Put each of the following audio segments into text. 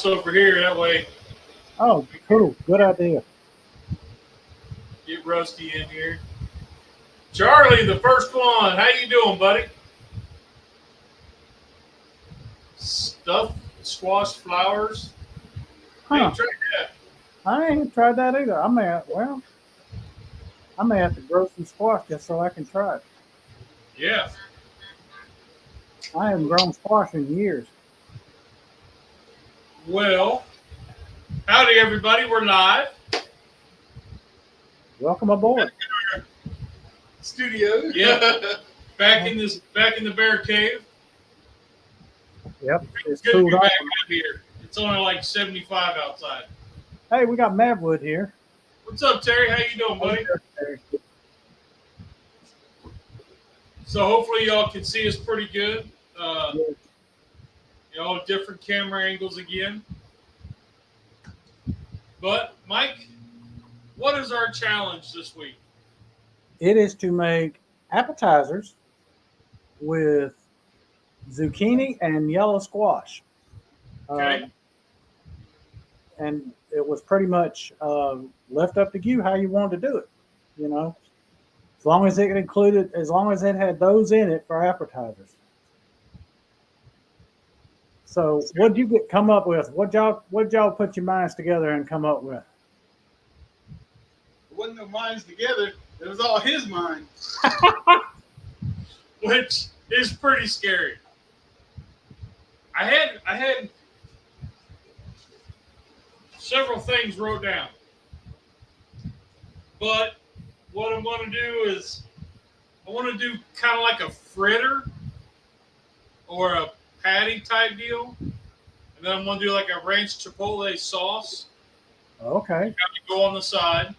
house over here. That way. Oh, cool. Good idea. Get Rusty in here. Charlie, the first one. How you doing, buddy? Stuffed squash flowers. Huh. Hey, try that. I ain't tried that either. I may have to grow some squash just so I can try it. Yeah. I haven't grown squash in years. Well, howdy everybody. We're live. Welcome aboard. Studio. Yeah. Back in the bear cave. Yep. It's Good to cooled be off. back out here. It's only like 75 outside. Hey, we got Mavwood here. What's up, Terry? How you doing, buddy? So hopefully y'all can see us pretty good. Different camera angles again. But Mike, what is our challenge this week? It is to make appetizers with zucchini and yellow squash. Okay. And it was pretty much left up to you how you wanted to do it. You know, as long as it had those in it for appetizers. So what'd you come up with? What'd y'all put your minds together and come up with? It wasn't no minds together. It was all his mind. Which is pretty scary. I had several things wrote down. But what I'm going to do is I want to do kind of like a fritter or a patty type deal. And then I'm going to do like a ranch chipotle sauce. Okay. Kind of go on the side.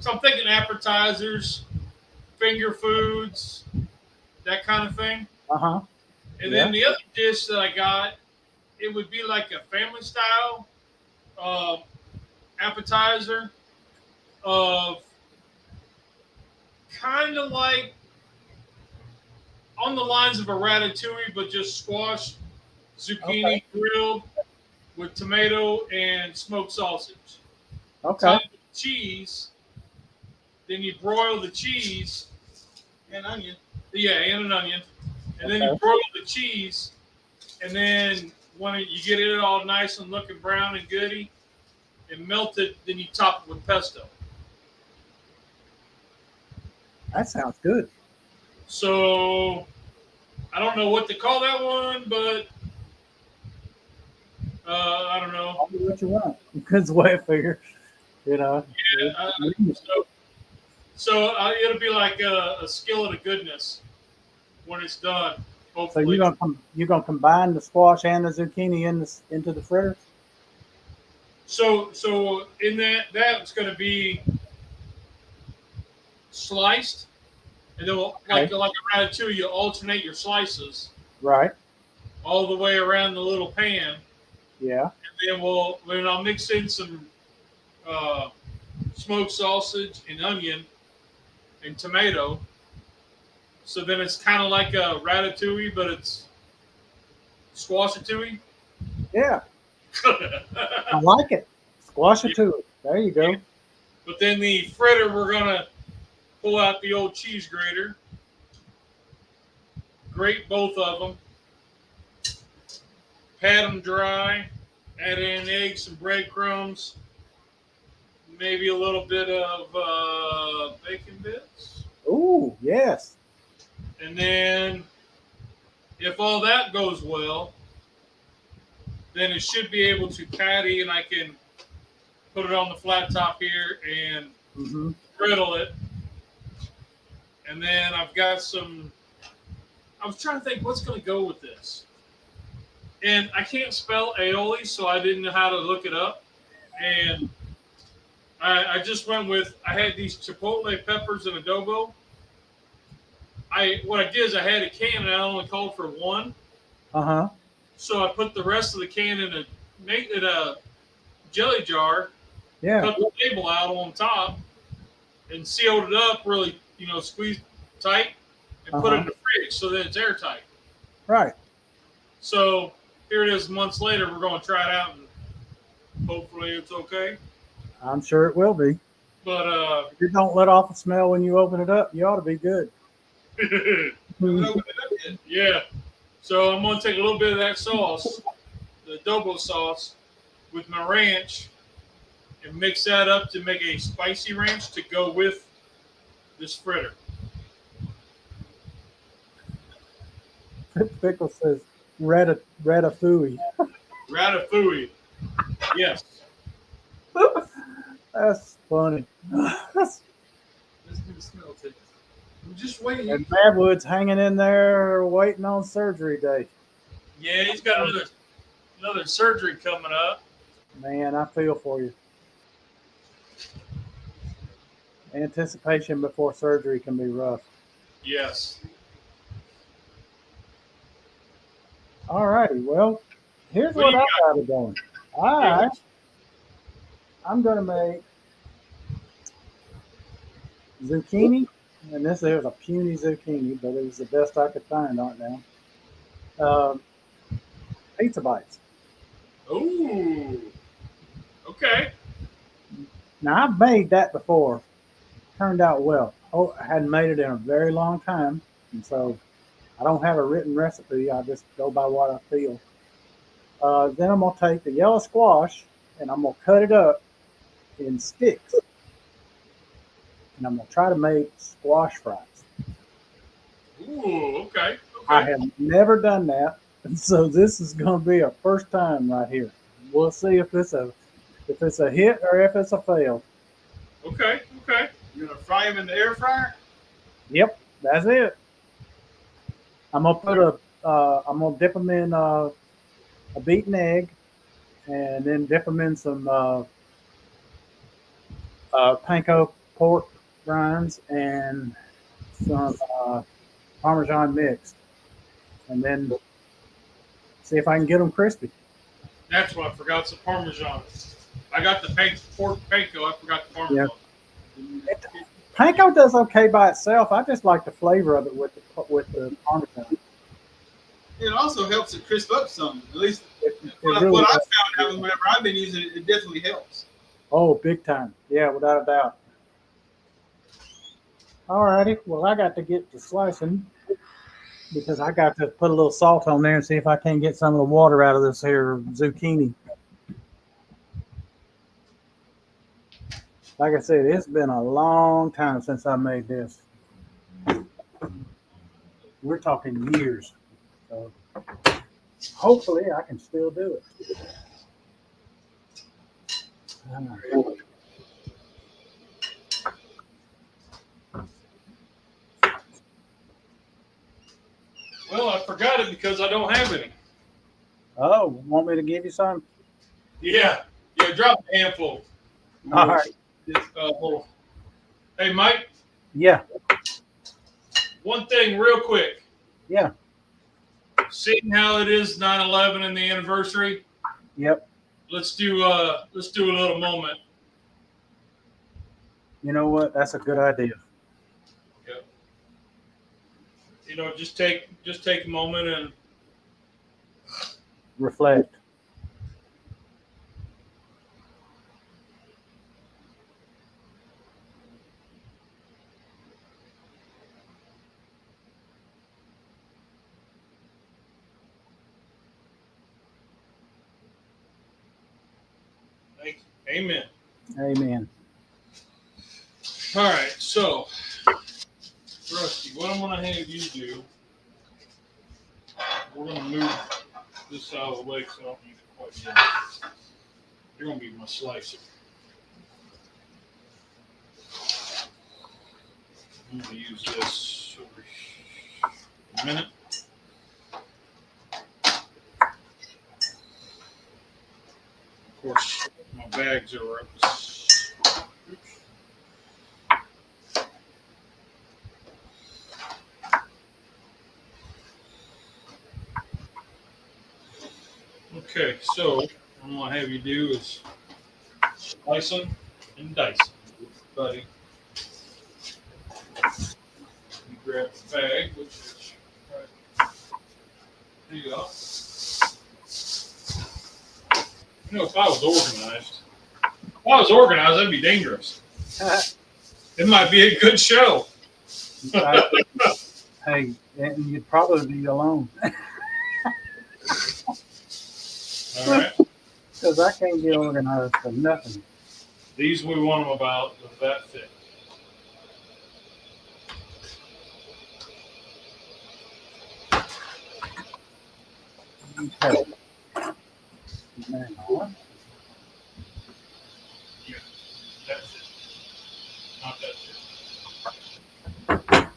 So I'm thinking appetizers, finger foods, that kind of thing. Uh-huh. And then the other dish that I got, it would be like a family style appetizer of kind of like on the lines of a ratatouille, but just squash, zucchini grilled with tomato and smoked sausage. Okay. Top with cheese. Then you broil the cheese. And onion. Yeah, and an onion. And then you broil the cheese. And then when you get it all nice and looking brown and goody and melted, then you top it with pesto. That sounds good. So I don't know what to call that one, but I don't know. Call me what you want. That's the way I figure. You know. Yeah, so it'll be like a skillet of goodness when it's done. Hopefully. So you're gonna combine the squash and the zucchini into the fritters? So in that's going to be sliced, and then like a ratatouille, you alternate your slices Right. all the way around the little pan. Yeah. And then I'll mix in some smoked sausage and onion and tomato. So then it's kind of like a ratatouille, but it's squashatouille. Yeah. I like it. Squashatouille. There you go. But then the fritter, we're going to pull out the old cheese grater. Grate both of them. Pat them dry. Add in eggs, some breadcrumbs. Maybe a little bit of bacon bits. Ooh, yes. And then if all that goes well, then it should be able to patty, and I can put it on the flat top here and griddle it. And then I've got I was trying to think what's going to go with this. And I can't spell aioli, so I didn't know how to look it up. And I just went with, I had these chipotle peppers and adobo. What I did is I had a can and I only called for one. Uh-huh. So I put the rest of the can in a jelly jar. Yeah. Cut the label out on top and sealed it up really, squeezed tight and put it in the fridge so that it's airtight. Right. So here it is months later. We're going to try it out, and hopefully it's okay. I'm sure it will be. But If you don't let off a smell when you open it up, you ought to be good. Haven't opened it up yet. yeah. So I'm going to take a little bit of that sauce, the adobo sauce, with my ranch, and mix that up to make a spicy ranch to go with this fritter. Pickle says ratatouille. Ratatouille. Yes. That's funny. Let's do the smell test. I'm just waiting. And Madwood's hanging in there waiting on surgery day. Yeah, he's got another surgery coming up. Man, I feel for you. Anticipation before surgery can be rough. Yes. All righty. Well, here's What what do I you got it going. I'm going to make zucchini, and this is a puny zucchini, but it was the best I could find right now. Pizza bites. Ooh. Okay. Now, I've made that before. Turned out well. Oh, I hadn't made it in a very long time, and so I don't have a written recipe. I just go by what I feel. Then I'm going to take the yellow squash, and I'm going to cut it up in sticks. And I'm going to try to make squash fries. Ooh, okay. I have never done that, and so this is going to be a first time right here. We'll see if it's a hit or if it's a fail. Okay. You're gonna fry them in the air fryer? Yep, that's it. I'm gonna I'm gonna dip them in a beaten egg, and then dip them in some panko pork rinds and some Parmesan mixed, and then see if I can get them crispy. That's what I forgot. It's the Parmesan. I got the pork panko. I forgot the Parmesan. Yeah. Panko does okay by itself. I just like the flavor of it with the Parmesan. It also helps it crisp up some. At least Really what I've does. found out whenever I've been using it, it definitely helps. Oh, big time. Yeah, without a doubt. All righty. Well, I got to get to slicing because I got to put a little salt on there and see if I can get some of the water out of this here zucchini. Like I said, it's been a long time since I made this. We're talking years. So hopefully I can still do it. All right. Well, I forgot it because I don't have any. Oh, want me to give you some? Yeah, drop a handful. All right. Hey, Mike, Yeah. one thing real quick. Yeah. Seeing how it is 9/11 and the anniversary, Yep. let's do a little moment. You know what? That's a good idea. Yep. Just take a moment and Reflect. thank you. Amen. Amen. All right, so Rusty, what I'm gonna have you do, we're gonna move this out of the way because I don't need it quite yet. You're gonna be my slicer. I'm gonna use this over here in a minute. Of course, my bags are up. Okay, so what I'm gonna have you do is slice them and dice them, buddy. You grab the bag, which is right. There you go. You know, if I was organized, that'd be dangerous. It might be a good show. Hey, and you'd probably be alone. All right. Because I can't get organized for nothing. These we want them about that thick. Okay. Now, Yeah, that's it. Not that thick.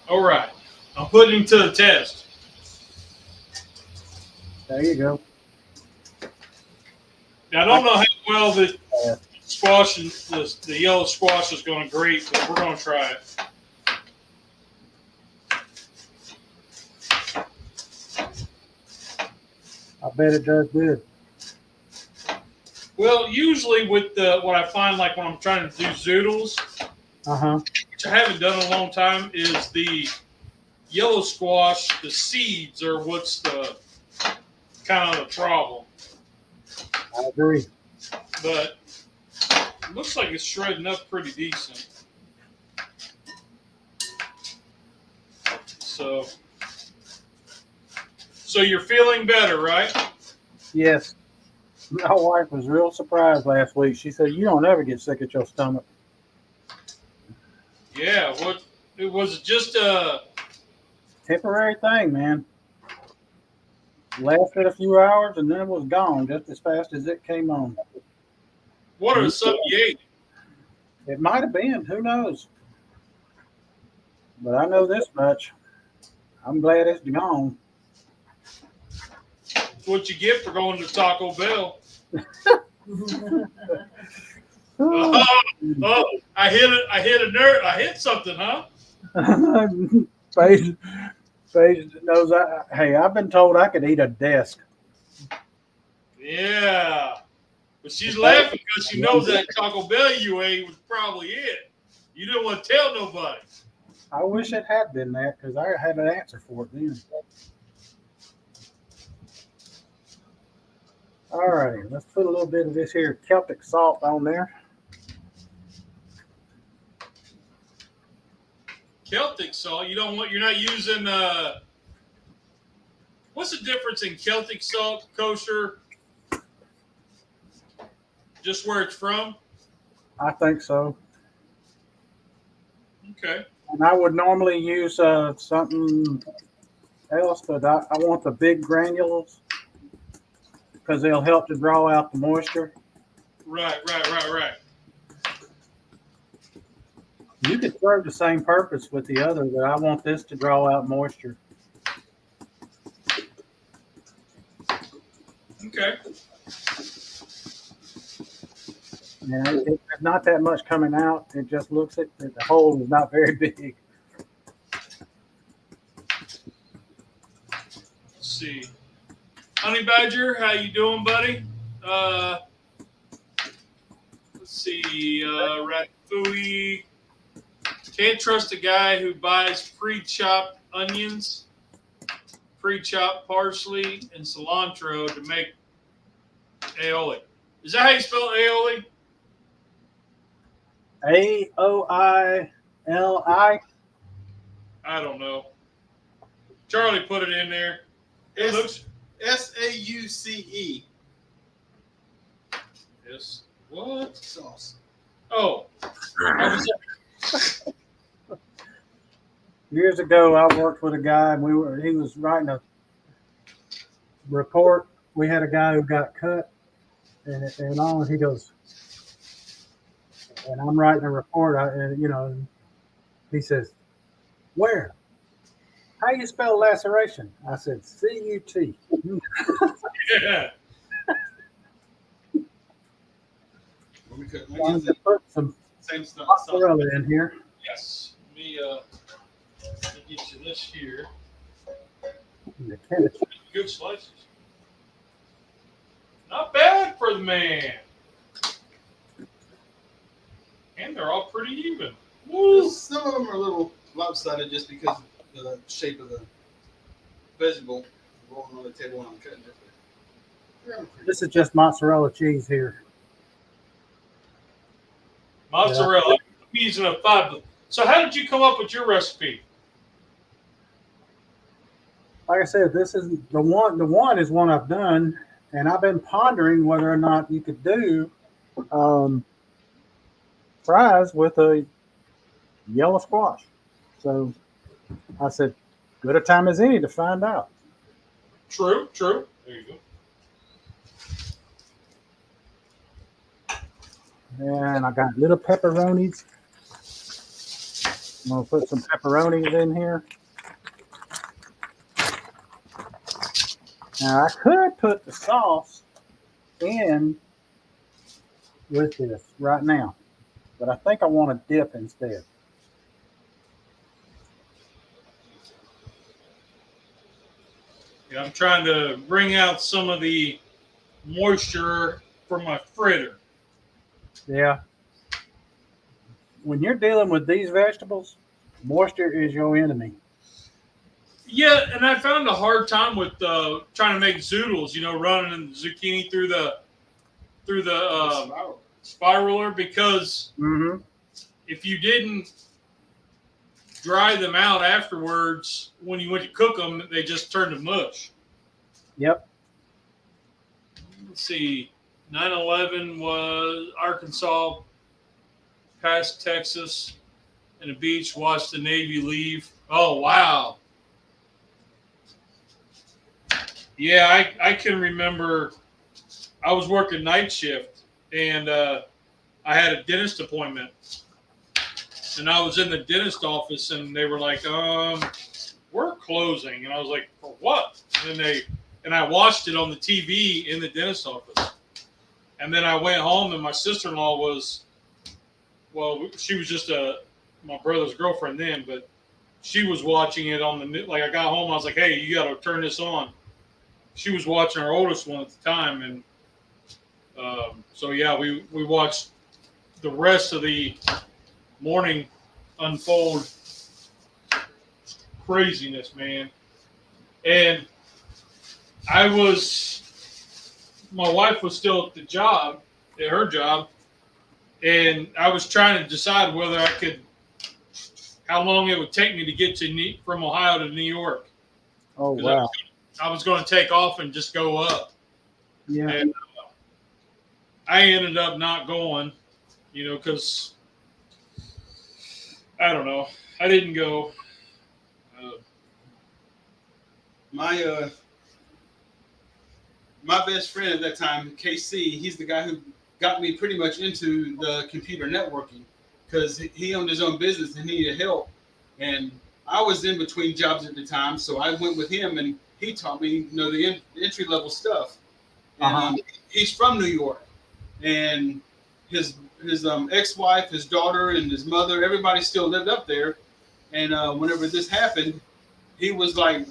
All right. I'm putting him to the test. there you go. Now, I don't know how well the squash and the yellow squash is going to grate, but we're going to try it. I bet it does good. Well, usually with what I find, like when I'm trying to do zoodles, which I haven't done in a long time, is the yellow squash, the seeds are what's the kind of the problem. I agree. But it looks like it's shredding up pretty decent. So you're feeling better, right? Yes. My wife was real surprised last week. She said, "You don't ever get sick at your stomach." Yeah. What? It was just a Temporary thing, man. Lasted a few hours and then it was gone just as fast as it came on. what are some you ate? It might have been. Who knows? But I know this much. I'm glad it's gone. What you get for going to Taco Bell? Ooh. Oh, I hit it. I hit a nerd. I hit something, huh? Paige knows hey, I've been told I could eat a desk. Yeah. But she's laughing because she knows that Taco Bell you ate was probably it. You didn't want to tell nobody. I wish it had been that because I had an answer for it then. All right, let's put a little bit of this here Celtic salt on there. Celtic salt. You're not using what's the difference in Celtic salt, kosher? Just where it's from? I think so. Okay. And I would normally use something else, but I want the big granules because they'll help to draw out the moisture. Right. You could serve the same purpose with the other, but I want this to draw out moisture. Okay. And it's not that much coming out. It just looks at the hole is not very big. Let's see. Honey Badger, how you doing, buddy? Let's see. Ratatouille. Can't trust a guy who buys pre-chopped onions, pre-chopped parsley, and cilantro to make aioli. Is that how you spell aioli? AOILI. I don't know. Charlie put it in there. It looks SAUCE. Yes. What? Sauce. Oh. Years ago, I worked with a guy, and he was writing a report. We had a guy who got cut, and he goes, and I'm writing a report, and he says, "Where? How you spell laceration?" I said, CUT. Yeah. I'm to put some Same stuff. mozzarella in here. Yes. Let me get you this here. The ketchup. Good slices. Not bad for the man. And they're all pretty even. Woo. Some of them are a little lopsided just because of the shape of the vegetable. rolling on the table when I'm cutting it. This is just mozzarella cheese here. Mozzarella. I'm using a 5. So how did you come up with your recipe? Like I said, this is the one. The one is one I've done, and I've been pondering whether or not you could do fries with a yellow squash. So I said, good a time as any to find out. True. There you go. And I got little pepperonis. I'm gonna put some pepperonis in here. Now I could put the sauce in with this right now, but I think I want to dip instead. Yeah, I'm trying to bring out some of the moisture from my fritter. Yeah. When you're dealing with these vegetables, moisture is your enemy. Yeah, and I found a hard time with trying to make zoodles. Running the zucchini through the spiraler because if you didn't dry them out afterwards, when you went to cook them, they just turned to mush. Yep. Let's see. 9/11 was Arkansas, past Texas, and a beach. Watched the Navy leave. Oh, wow. Yeah, I can remember I was working night shift, and I had a dentist appointment. And I was in the dentist office, and they were like, we're closing. And I was like, for what? And I watched it on the TV in the dentist office. And then I went home, and my sister-in-law was, she was just my brother's girlfriend then, but she was watching it on the, I got home, I was like, hey, you got to turn this on. She was watching our oldest one at the time, and so, yeah, we watched the rest of the morning unfold. Craziness, man. And my wife was still at her job, and I was trying to decide whether how long it would take me to get from Ohio to New York. Oh, wow. I was going to take off and just go up. Yeah. And I ended up not going, because I don't know. I didn't go. My best friend at that time, KC, he's the guy who got me pretty much into the computer networking because he owned his own business and he needed help. And I was in between jobs at the time, so I went with him and he taught me, the entry level stuff. And he's from New York, and his ex-wife, his daughter, and his mother, everybody still lived up there. And whenever this happened, he was like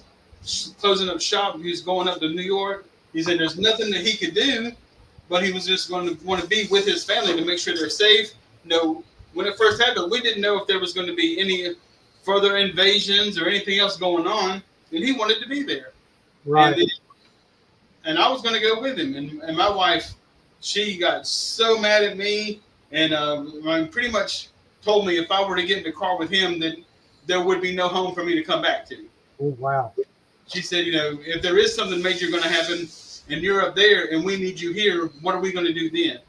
closing up shop. He was going up to New York. He said there's nothing that he could do, but he was just going to want to be with his family to make sure they're safe. When it first happened, we didn't know if there was going to be any further invasions or anything else going on, and he wanted to be there. Right. And I was going to go with him. And my wife, she got so mad at me and pretty much told me if I were to get in the car with him, that there would be no home for me to come back to. Oh, wow. She said, if there is something major going to happen and you're up there and we need you here, what are we going to do then?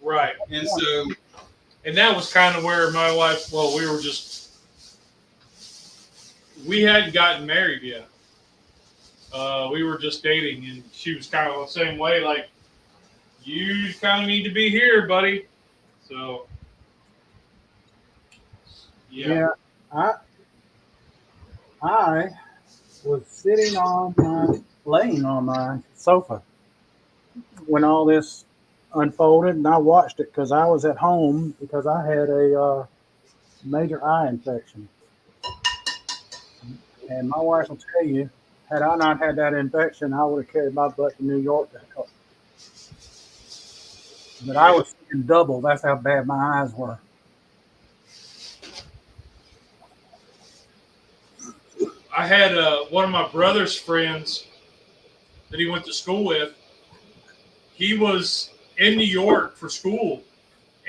Right. And that was kind of where my wife, we hadn't gotten married yet. We were just dating, and she was kind of the same way, like, you kind of need to be here, buddy. So, yeah. I was laying on my sofa when all this unfolded, and I watched it because I was at home because I had a major eye infection. And my wife will tell you, had I not had that infection, I would have carried my butt to New York to help. But I was seeing double. That's how bad my eyes were. I had one of my brother's friends that he went to school with, he was in New York for school,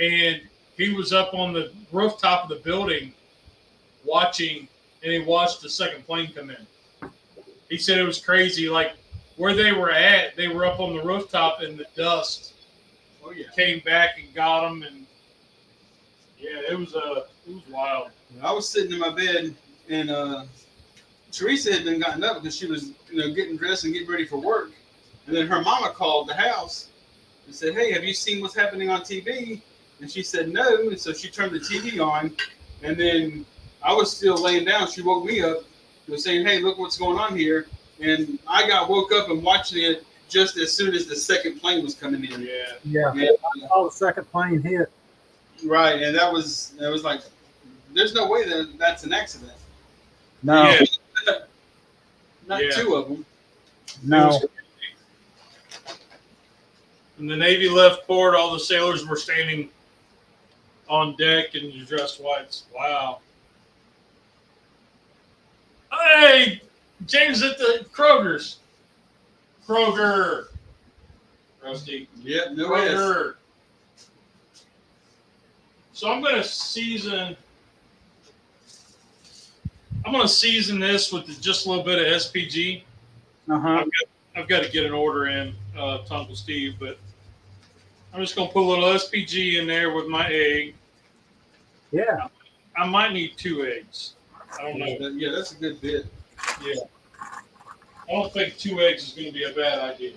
and he was up on the rooftop of the building watching, and he watched the second plane come in. He said it was crazy. Like where they were at, they were up on the rooftop, and the dust came back and got them, and yeah, it was wild. I was sitting in my bed, and Teresa had been gotten up because she was, getting dressed and getting ready for work. And then her mama called the house and said, "Hey, have you seen what's happening on TV?" And she said no. And so she turned the TV on. And then I was still laying down. She woke me up and was saying, "Hey, look what's going on here." And I woke up and watching it just as soon as the second plane was coming in. Yeah. And, I saw the second plane hit. right. And that was like, there's no way that's an accident. No. Yeah. Not Yeah. two of them. No. When the Navy left port, all the sailors were standing on deck in dressed whites. Wow. Hey, James at the Kroger's. Kroger. Rusty. Yep, no way. Kroger. So I'm going to season this with just a little bit of SPG. Uh-huh. I've got to get an order in to Uncle Steve, but I'm just going to put a little SPG in there with my egg. Yeah. I might need 2 eggs. I don't know. Yeah, that's a good bit. Yeah. I don't think 2 eggs is going to be a bad idea.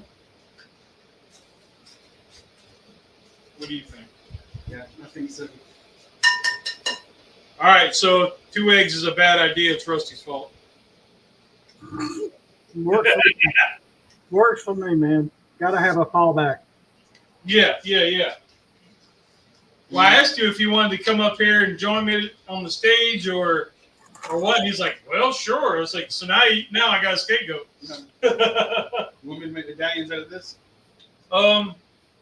What do you think? Yeah, I think so. All right, so 2 eggs is a bad idea. It's Rusty's fault. Works for me, man. Got to have a fallback. Yeah. Well, I asked you if you wanted to come up here and join me on the stage or what. And he's like, well, sure. I was like, so now I got a scapegoat. You want me to make medallions out of this?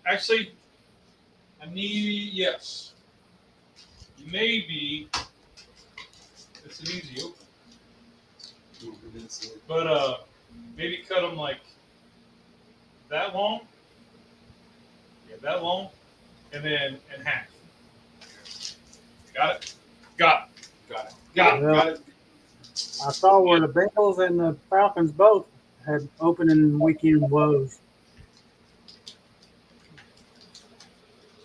Actually, yes. Maybe it's an easy open. But maybe cut them like that long. Yeah, that long, and then in half. Got it. Got it. I saw where the Bengals and the Falcons both had opening weekend woes.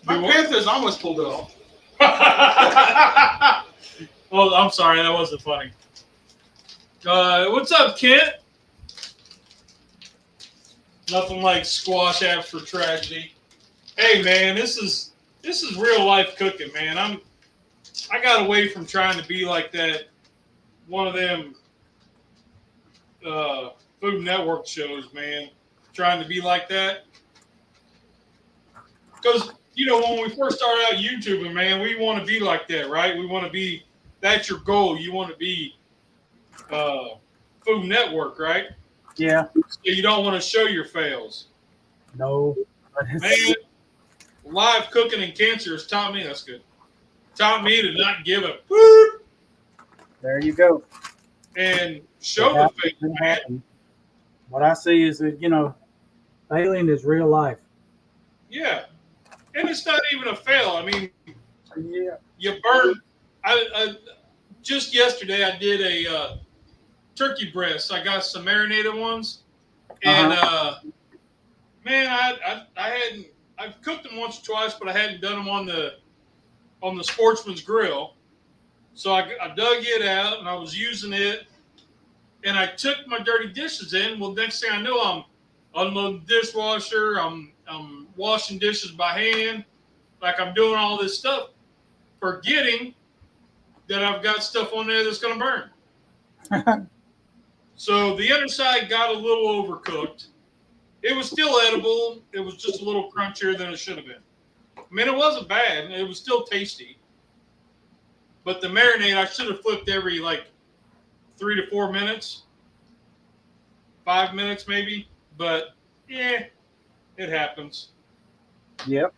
My Panthers almost pulled it off. Oh, I'm sorry, that wasn't funny. What's up, Kent? Nothing like squash apps for tragedy. Hey, man, this is real life cooking, man. I got away from trying to be like that. One of them Food Network shows, man. Trying to be like that. Because, when we first started out YouTubing, man, we want to be like that, right? We want to be, that's your goal. You want to be Food Network, right? Yeah. So you don't want to show your fails. No. Man, live cooking and cancer has taught me, that's good. Taught me to not give a poop. There you go. And show the fail, man. What I see is that, failing is real life. Yeah. And it's not even a fail. I mean, yeah. You burn. I just yesterday I did a turkey breast. I got some marinated ones, and man, I've cooked them once or twice, but I hadn't done them on the Sportsman's Grill. So I dug it out and I was using it, and I took my dirty dishes in. Well, next thing I know, I'm unloading the dishwasher. I'm washing dishes by hand, like I'm doing all this stuff, forgetting that I've got stuff on there that's going to burn. So the underside got a little overcooked. It was still edible. It was just a little crunchier than it should have been. I mean, it wasn't bad. It was still tasty. But the marinade, I should have flipped every 3 to 4 minutes. 5 minutes maybe. But, yeah, it happens. Yep.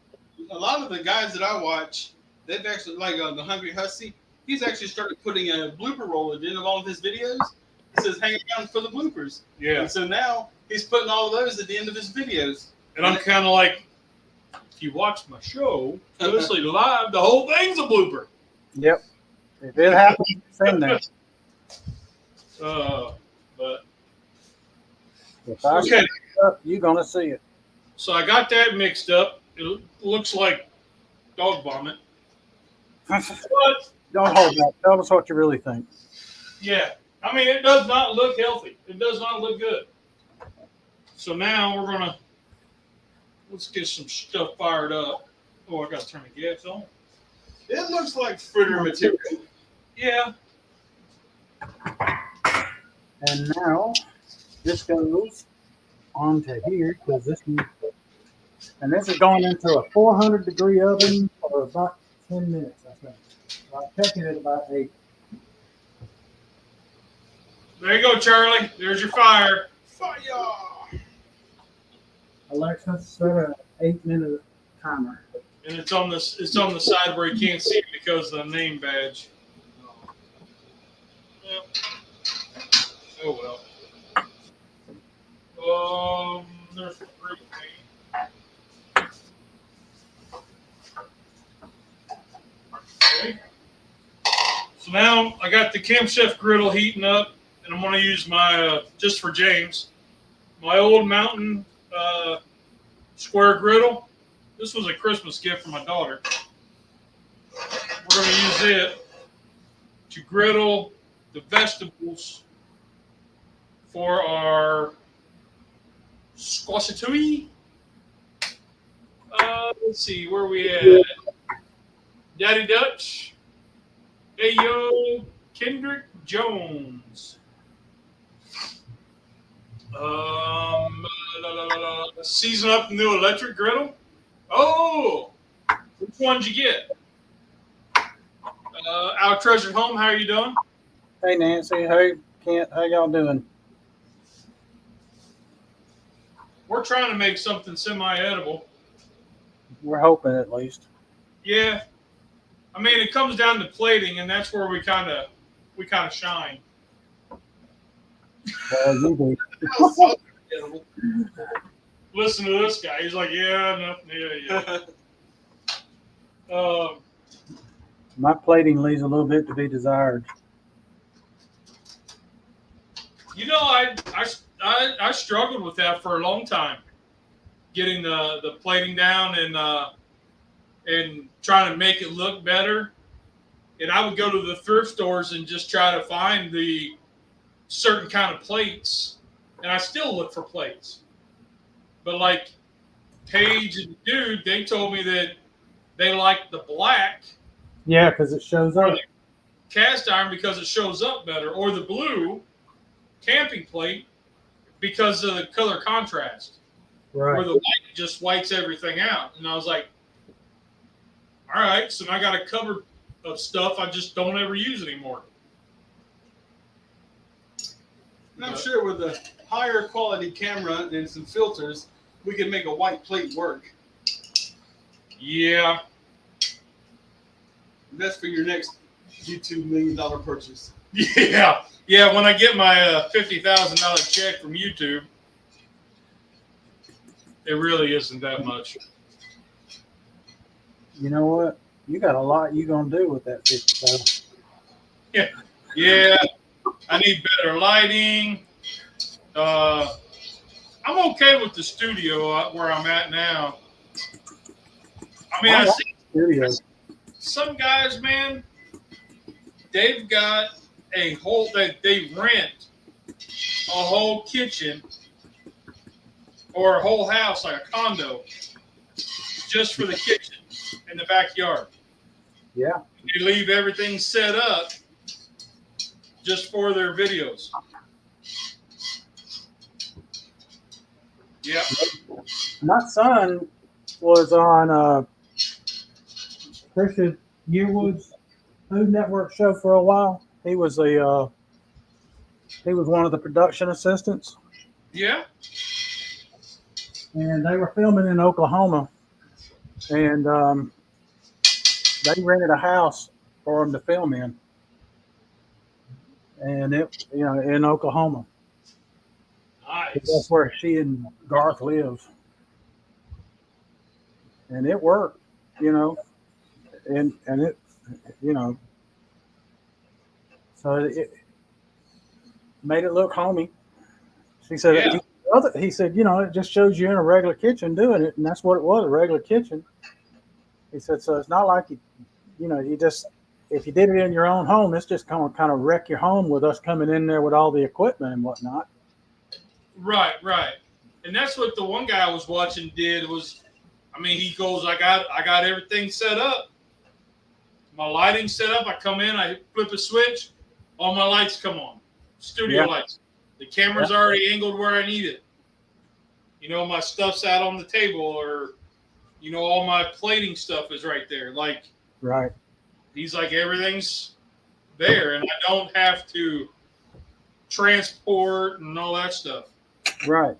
A lot of the guys that I watch, they've actually, the Hungry Hussy, he's actually started putting a blooper roll in of all of his videos. It says hang around for the bloopers. Yeah. And so now He's putting all of those at the end of his videos. And I'm kind of like, if you watch my show, mostly live, the whole thing's a blooper. Yep. If it happens, it's in there. But If I okay. set it up, you're gonna see it. So I got that mixed up. It looks like dog vomit. But Don't hold back. Tell us what you really think. yeah, I mean, it does not look healthy. It does not look good. So now let's get some stuff fired up. Oh, I got to turn the gas on. It looks like fritter material. Yeah. And now this goes onto here because this is going into a 400-degree oven for about 10 minutes, I think. I'm checking it about 8. There you go, Charlie. There's your fire. Fire! Alexa, set an 8-minute timer. And it's on the side where you can't see it because of the name badge. Yep. Oh well. There's the group name. Okay. So now I got the Camp Chef griddle heating up, and I'm going to use my just for James, my old Mountain square griddle. This was a Christmas gift for my daughter. We're going to use it to griddle the vegetables for our squashatouille. Let's see, where we at? Daddy Dutch. Ayo, Kendrick Jones. Season up the new electric griddle. Oh, which one did you get? Our treasured home, how are you doing? Hey, Nancy. Hey, Kent. How y'all doing? We're trying to make something semi-edible. We're hoping, at least. Yeah. I mean, it comes down to plating, and that's where we kind of shine. Well, you do. Listen to this guy. He's like, yeah, yeah. My plating leaves a little bit to be desired. You know, I struggled with that for a long time, getting the plating down and trying to make it look better. And I would go to the thrift stores and just try to find the certain kind of plates, and I still look for plates. But like Paige and Dude, they told me that they like the black. Yeah, because it shows Or up. the cast iron because it shows up better, or the blue camping plate because of the color contrast, Right. where the white just whites everything out. And I was like, all right, so now I got a cupboard of stuff I just don't ever use anymore. And I'm sure with a higher quality camera and some filters, we can make a white plate work. Yeah. And that's for your next YouTube $1 million purchase. Yeah. Yeah, when I get my $50,000 check from YouTube, it really isn't that much. You know what? You got a lot you gonna do with that 50,000. Yeah. I need better lighting. I'm okay with the studio where I'm at now. I mean, I see Studio. some guys, man, they've got a whole, they rent a whole kitchen or a whole house, like a condo, just for the kitchen in the backyard. Yeah. They leave everything set up just for their videos. Yeah. My son was on Trisha Yearwood's Food Network show for a while. He was one of the production assistants, Yeah. and they were filming in Oklahoma, and they rented a house for him to film in, and in Oklahoma. Nice. That's Nice. where she and Garth live. And it worked, you know, and it, you know, so it made it look homey. She said, Yeah. he said, you know, it just shows you in a regular kitchen doing it, and that's what it was, a regular kitchen. He said, so it's not like you know, you just, if you did it in your own home, it's just kind of wreck your home with us coming in there with all the equipment and whatnot. Right. And that's what the one guy I was watching did was, I mean, he goes, I got everything set up. My lighting set up. I come in, I flip a switch, all my lights come on. Studio lights. The camera's already angled where I need it. You know, my stuff's out on the table, or, you know, all my plating stuff is right there. Like, right. He's like, everything's there, and I don't have to transport and all that stuff. Right.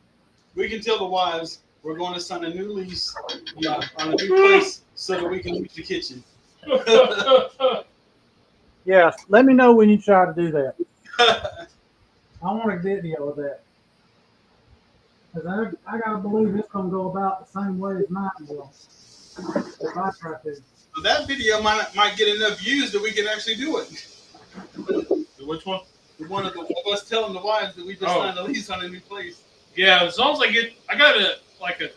We can tell the wives we're going to sign a new lease on a new place so that we can use the kitchen. Yeah, let me know when you try to do that. I want a video of that. Because I got to believe it's going to go about the same way as mine will. If I try to. So that video might get enough views that we can actually do it. Which one? One of us telling the wives that we just signed a lease on a new place. Yeah, as long as I got a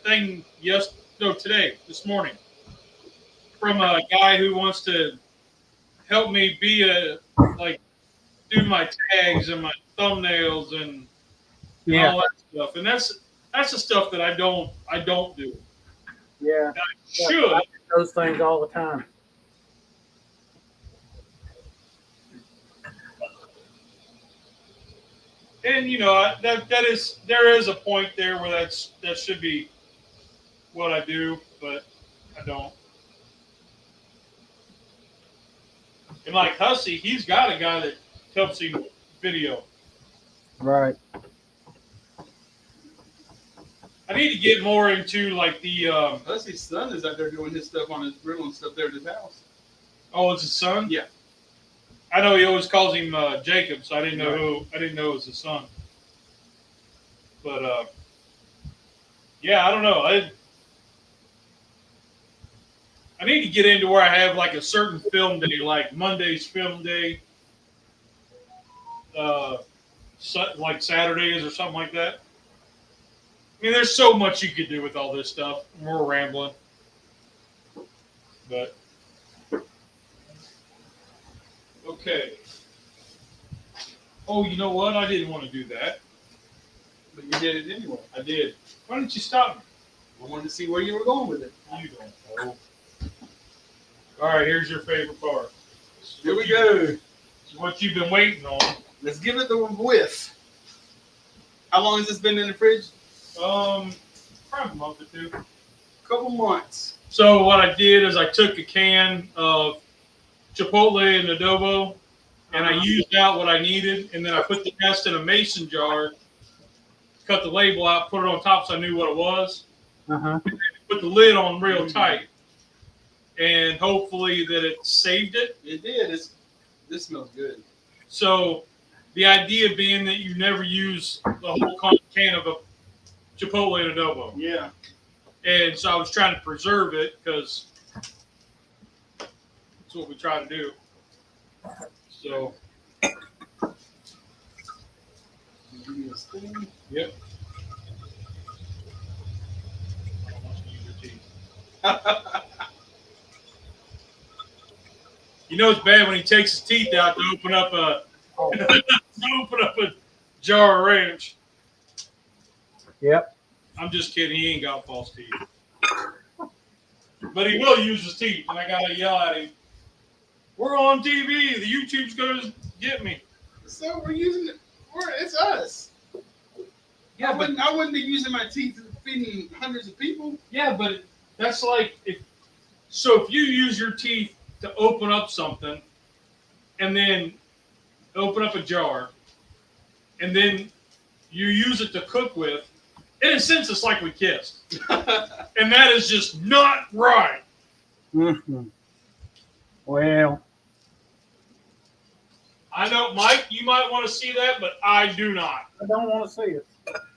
thing this morning, from a guy who wants to help me do my tags and my thumbnails and all that stuff. And that's the stuff that I don't do. Yeah. I should. I do those things all the time. And you know there is a point there where that should be what I do, but I don't. And like Hussey, he's got a guy that helps him video. Right. I need to get more into like the. Hussey's son is out there doing his stuff on his grill and stuff there at his house. Oh, it's his son? Yeah. I know he always calls him Jacob, so I didn't know it was his son. But yeah, I don't know. I need to get into where I have like a certain film day, like Monday's film day, like Saturdays or something like that. I mean, there's so much you could do with all this stuff. We're rambling, but okay. Oh, you know what? I didn't want to do that, but you did it anyway. I did. Why didn't you stop me? I wanted to see where you were going with it. You don't know. All right, here's your favorite part. Here we go. This is what you've been waiting on. Let's give it the whiff. How long has this been in the fridge? Probably a month or two. Couple months. So what I did is I took a can of chipotle and adobo, and I used out what I needed, and then I put the rest in a mason jar, cut the label out, put it on top so I knew what it was. Put the lid on real tight, and hopefully that it saved it. It did. This smells good. So the idea being that you never use the whole can of a chipotle and adobo. Yeah. Mm-hmm. And so I was trying to preserve it because that's what we try to do. So, Give me a spoon. yep. You know it's bad when he takes his teeth out to open up a jar of ranch. Yep. I'm just kidding. He ain't got false teeth. But he will use his teeth, and I gotta yell at him. We're on TV. The YouTube's gonna get me. So we're using it. It's us. Yeah, I wouldn't be using my teeth feeding hundreds of people. Yeah, but that's like if you use your teeth to open up something, and then open up a jar, and then you use it to cook with, in a sense, it's like we kissed, and that is just not right. Mm-hmm. Well, I know, Mike, you might want to see that, but I do not. I don't want to see it.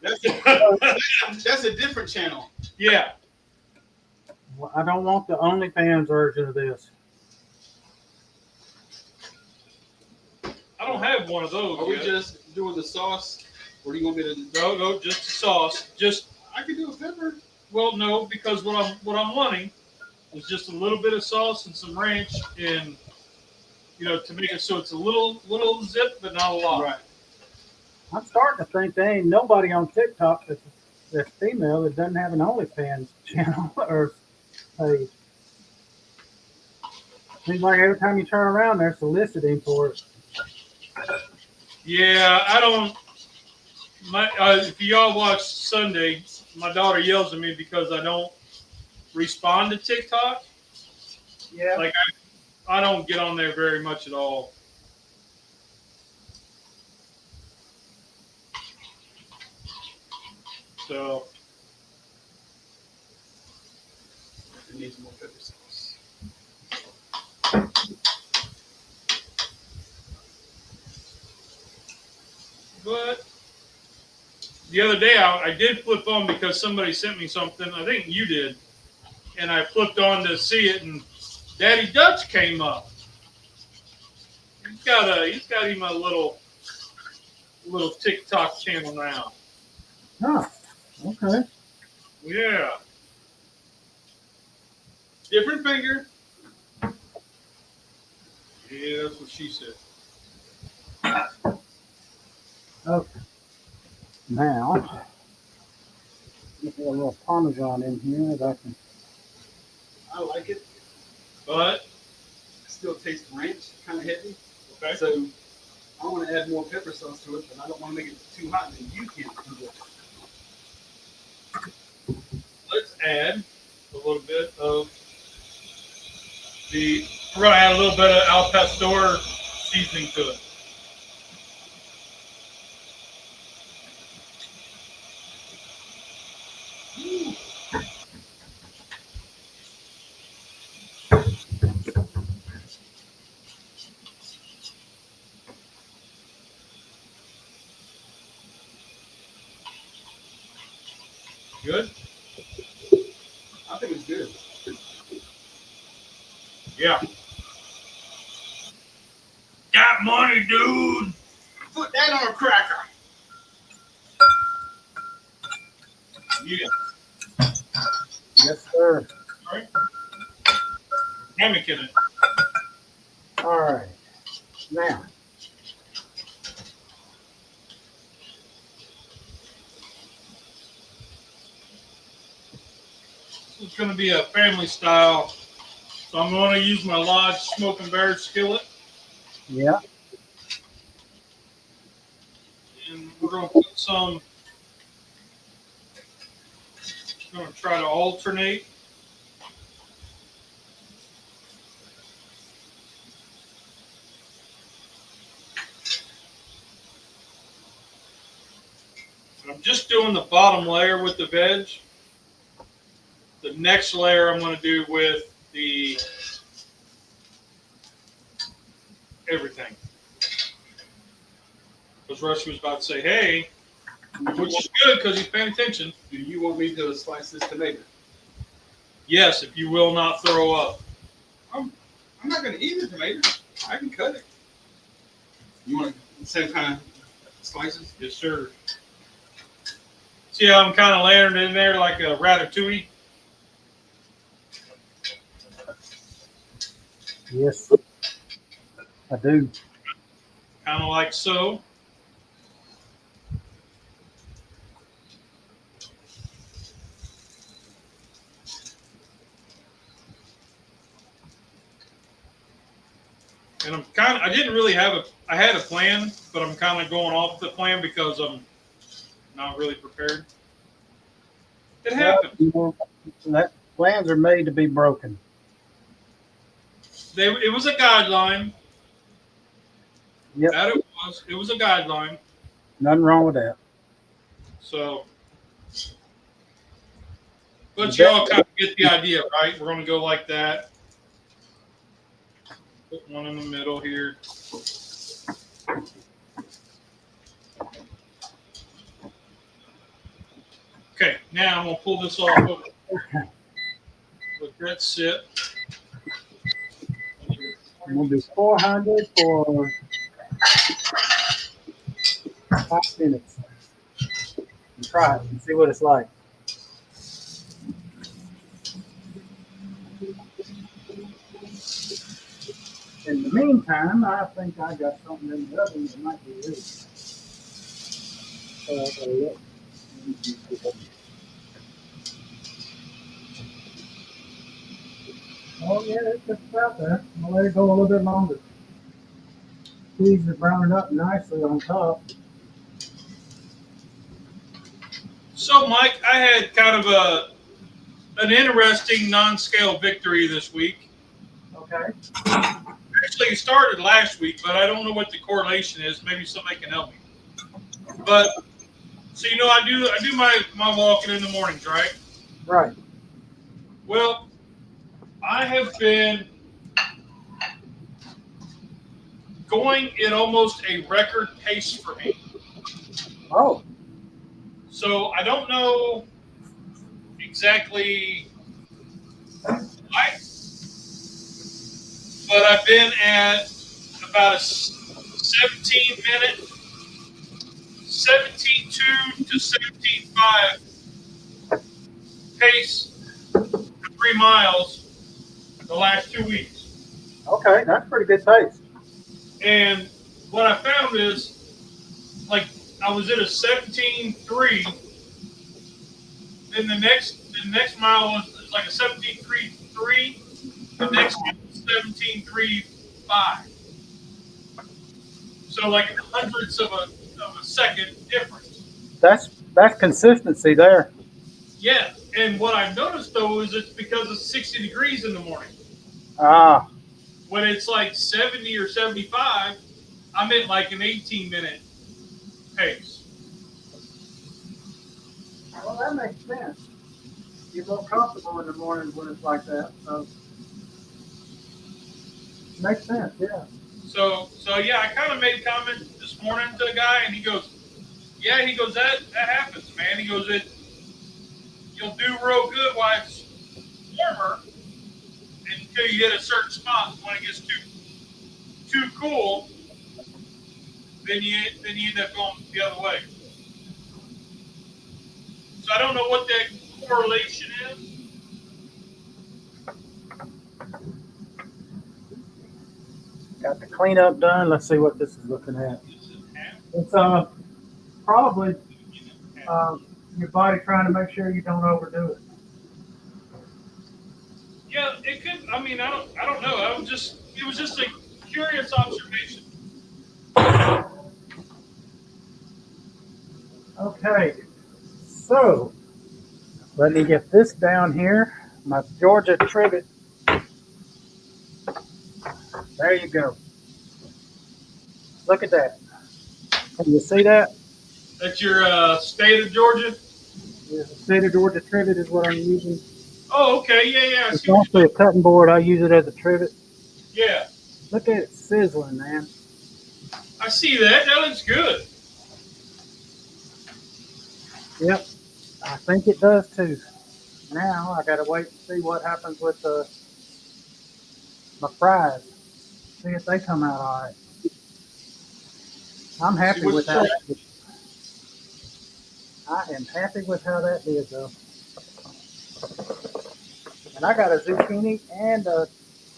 That's a different channel. Yeah. Well, I don't want the OnlyFans version of this. I don't have one of those. Are we yet. just doing the sauce, or do you want me to? No, just the sauce. Just I can do a pepper. well, no, because what I'm wanting is just a little bit of sauce and some ranch, and to make it so it's a little zip, but not a lot. Right. I'm starting to think there ain't nobody on TikTok that's female that doesn't have an OnlyFans channel or page. Seems like every time you turn around, they're soliciting for it. Yeah, I don't. If y'all watch Sunday, my daughter yells at me because I don't respond to TikTok. Yeah. Like I don't get on there very much at all. So It needs more pepper sauce. but the other day I did flip on because somebody sent me something. I think you did, and I flipped on to see it, and Daddy Dutch came up. He's got him a little TikTok channel now. Huh. Okay. Yeah. Different finger. Yeah, that's what she said. Okay. Now, get a little Parmesan in here that I can. I like it. But I still taste ranch, kind of heavy. okay. So I want to add more pepper sauce to it, but I don't want to make it too hot that you can't do it. Let's add a little bit of we're gonna add a little bit of al pastor seasoning to it. Good? I think it's good. Yeah. Got money, dude. Put that on a cracker. Yeah. Yes, sir. All right. Hammock in it. All right. Now, This is going to be a family style, so I'm going to use my Lodge Smoke and Bear skillet, yeah. and we're going to put some. I'm going to try to alternate. I'm just doing the bottom layer with the veg. The next layer I'm going to do with the everything. Because Rusty was about to say, hey, which is good because he's paying attention. Do you want me to slice this tomato? Yes, if you will not throw up. I'm not going to eat the tomato. I can cut it. You want the same kind of slices? Yes, sir. See how I'm kind of layering it in there like a ratatouille? Yes, I do. Kind of like so. And I didn't really I had a plan, but I'm kind of going off the plan because I'm not really prepared. It happens. That plans are made to be broken. It was a guideline. Yep. That it was. It was a guideline. Nothing wrong with that. So, but you all kind of get the idea, right? We're going to go like that. Put one in the middle here. Now I'm gonna pull this off of let that sit. I'm gonna do 400 for 5 minutes. And try it and see what it's like. In the meantime, I think I got something in the oven that might be good. Oh yeah, it's just about there. I'm gonna let it go a little bit longer. Cheese is browning up nicely on top. So, Mike, I had kind of an interesting non-scale victory this week. Okay. Actually, it started last week, but I don't know what the correlation is. Maybe somebody can help me. But so I do my walking in the mornings, right? Right. Well, I have been going at almost a record pace for me. Oh. So I don't know exactly why, but I've been at about a 17-2 to 17.5 pace for 3 miles the last 2 weeks. Okay, that's pretty good pace. And what I found is, like, I was at a 17.3, then the next mile was like a 17.33, the next one was 17.35. So like hundredths of a second difference. That's consistency there. Yeah, and what I've noticed though is it's because it's 60 degrees in the morning. Ah. When it's like 70 or 75, I'm at like an 18-minute pace. Well, that makes sense. You're more comfortable in the morning when it's like that. So makes sense, yeah. So yeah, I kind of made a comment this morning to a guy, and he goes, that happens, man. He goes, you'll do real good while it's warmer until you hit a certain spot. When it gets too cool, then you end up going the other way. So I don't know what that correlation is. Got the cleanup done. Let's see what this is looking at. It's probably your body trying to make sure you don't overdo it. Yeah, it could. I mean, I don't know. It was just a curious observation. Okay, so let me get this down here. My Georgia trivet. There you go. Look at that. Can you see that? That's your state of Georgia? Yeah, the state of Georgia trivet is what I'm using. Oh, okay. Yeah. It's actually a cutting board. I use it as a trivet. Yeah. Look at it sizzling, man. I see that. That looks good. Yep, I think it does too. Now I gotta wait and see what happens with my fries. See if they come out all right. I'm happy with how that did. I am happy with how that did, though. And I got a zucchini and a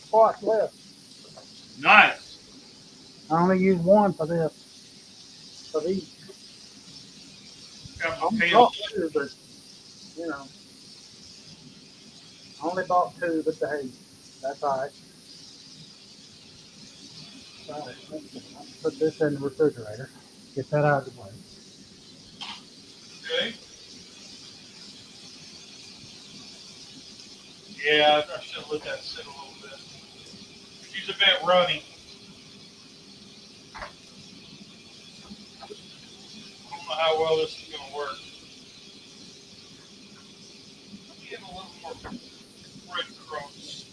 squash left. Nice. I only use one for this. For these. Got I my bought two, but I only bought two, but hey, that's all right. All right, let's put this in the refrigerator. Get that out of the way. Okay. Yeah, I should have let that sit a little bit. She's a bit runny. I don't know how well this is going to work. Get a little more breadcrumbs.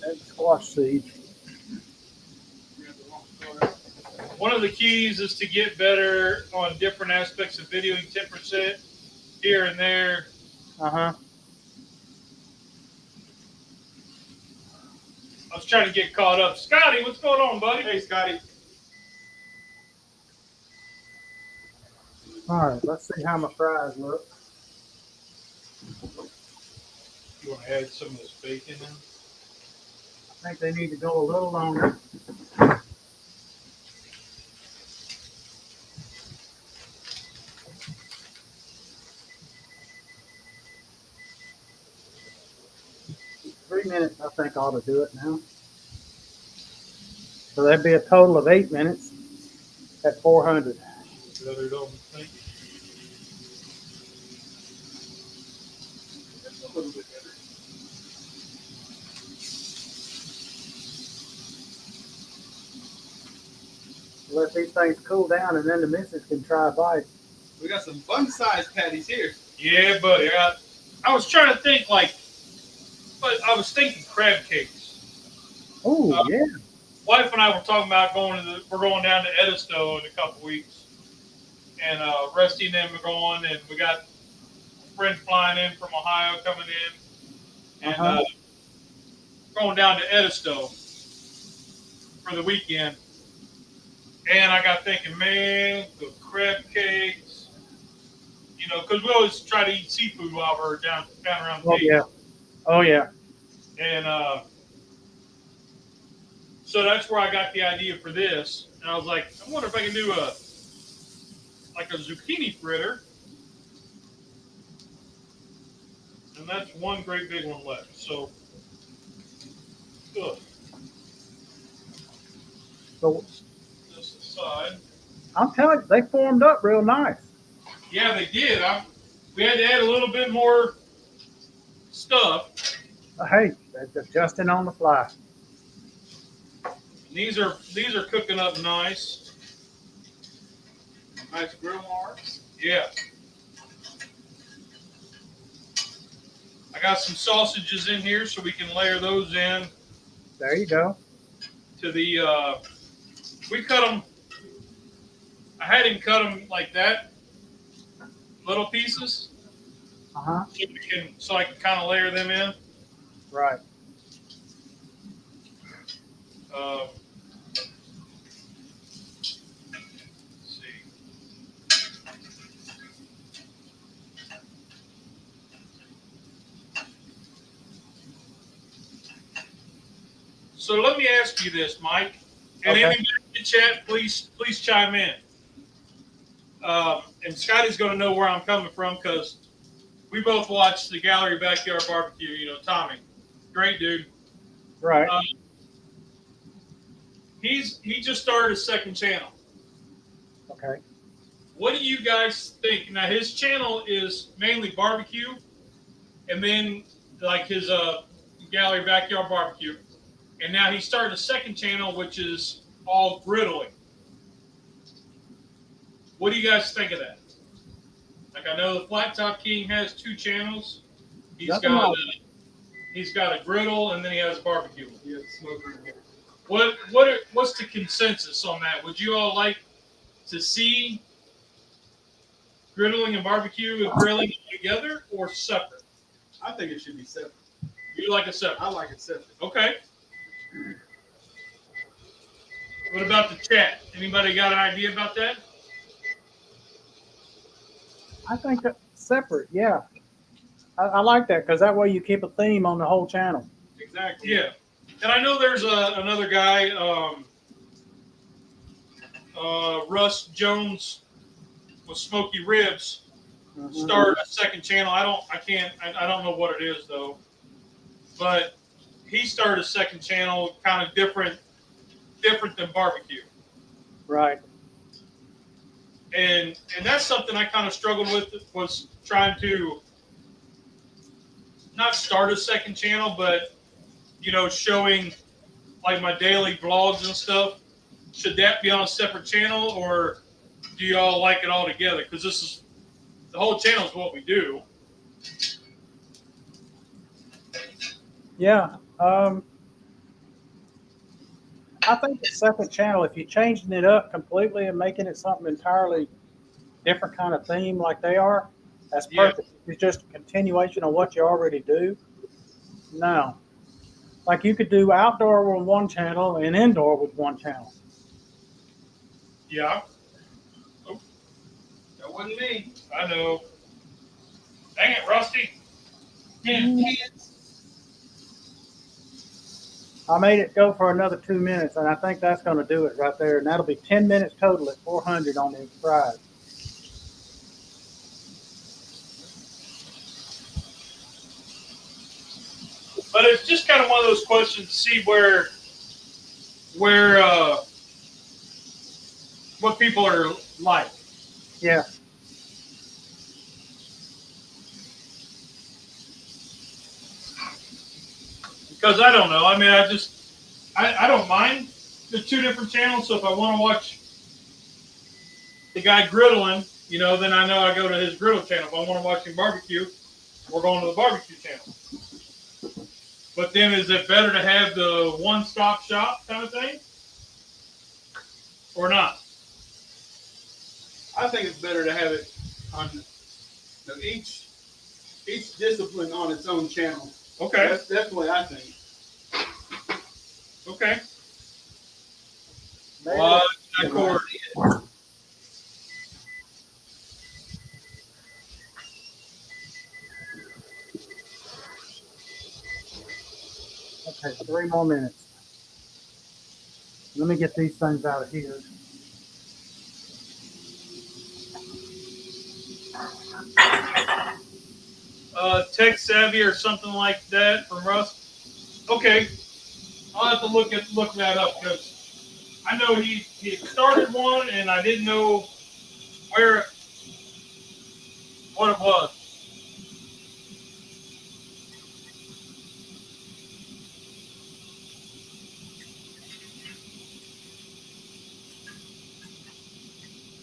And squash seeds. one of the keys is to get better on different aspects of videoing 10% here and there. Uh-huh. I was trying to get caught up. Scotty, what's going on, buddy? Hey, Scotty. All right, let's see how my fries look. You want to add some of this bacon in? I think they need to go a little longer. Three minutes, I think, ought to do it now. So that'd be a total of 8 minutes at 400. Rather don't think. That's a little bit better. Let these things cool down, and then the missus can try a bite. We got some fun-sized patties here. Yeah, buddy. I was trying to think but I was thinking crab cakes. Oh, yeah. Wife and I were talking about we're going down to Edisto in a couple weeks, and Rusty and them are going, and we got a friend flying in from Ohio coming in, and going down to Edisto for the weekend. And I got thinking, man, the crab cakes, because we always try to eat seafood while we're down around the Oh, yeah. Oh, yeah. And so that's where I got the idea for this. And I was like, I wonder if I can do a zucchini fritter. And that's one great big one left. So, good. So This aside. I'm telling you, they formed up real nice. Yeah, they did. We had to add a little bit more stuff. Hey, that's adjusting on the fly. These are cooking up nice. Nice grill marks. Yeah. I got some sausages in here so we can layer those in There you go. to the, we cut them, I had him cut them like that, little pieces, Uh-huh. so I can kind of layer them in. Right. Let's see. So let me ask you this, Mike, and Okay. anybody in the chat, please chime in. And Scotty's going to know where I'm coming from because we both watched the Gallery Backyard Barbecue. Tommy, great dude. Right. He just started a second channel. Okay. What do you guys think? Now his channel is mainly barbecue, and then like his Gallery Backyard Barbecue, and now he's starting a second channel which is all griddling. What do you guys think of that? Like I know the Flat Top King has 2 channels. He's got a griddle and then he has a barbecue. Yeah, smoker. What's the consensus on that? Would you all like to see griddling and barbecue and grilling together or separate? I think it should be separate. You like it separate? I like it separate. Okay. What about the chat? Anybody got an idea about that? I think that's separate, yeah. I like that because that way you keep a theme on the whole channel. Exactly. Yeah. And I know there's another guy, Russ Jones with Smoky Ribs, started a second channel. I don't know what it is though, but he started a second channel, kind of different than barbecue. Right. And that's something I kind of struggled with, was trying to not start a second channel, but showing like my daily vlogs and stuff. Should that be on a separate channel, or do y'all like it all together? Because the whole channel is what we do. Yeah. I think the second channel, if you're changing it up completely and making it something entirely different kind of theme like they are, that's Yeah. perfect. It's just a continuation of what you already do. No. Like you could do outdoor with one channel and indoor with one channel. Yeah, That wasn't me. I know. Dang it, Rusty. Damn kids. I made it go for another 2 minutes, and I think that's going to do it right there. And that'll be 10 minutes total at 400 on the fries. But it's just kind of one of those questions to see where what people are like. Yeah. Because I don't know. I mean, I don't mind the two different channels. So if I want to watch the guy griddling, you know, then I know I go to his griddle channel. If I want to watch him barbecue, we're going to the barbecue channel. But then is it better to have the one-stop shop kind of thing? Or not? I think it's better to have it on each discipline on its own channel. Okay. That's definitely, I think. Okay. Maybe That cord. Okay, 3 more minutes. Let me get these things out of here. Tech savvy or something like that from Russ. Okay. I'll have to look that up because I know he started one and I didn't know what it was.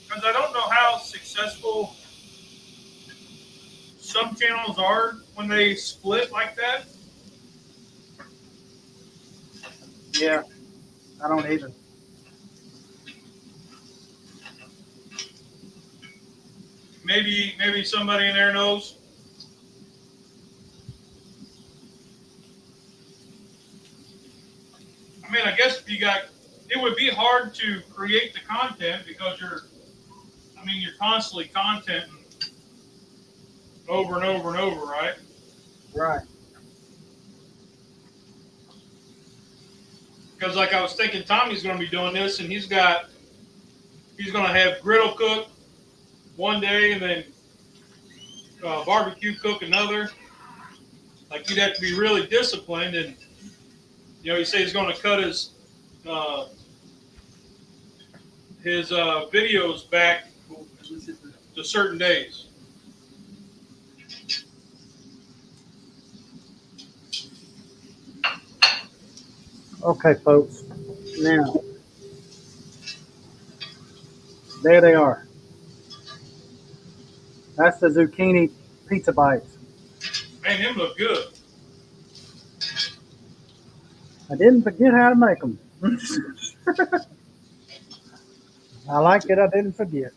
Because I don't know how successful some channels are when they split like that. Yeah, I don't either. Maybe somebody in there knows. I mean, I guess it would be hard to create the content because you're constantly contenting over and over and over, right? Right. Because like I was thinking Tommy's going to be doing this and he's going to have griddle cook one day and then barbecue cook another. Like you'd have to be really disciplined and, you know, he said he's going to cut his videos back to certain days. Okay, folks. Now, there they are. That's the zucchini pizza bites. Man, them look good. I didn't forget how to make them. I like it. I didn't forget.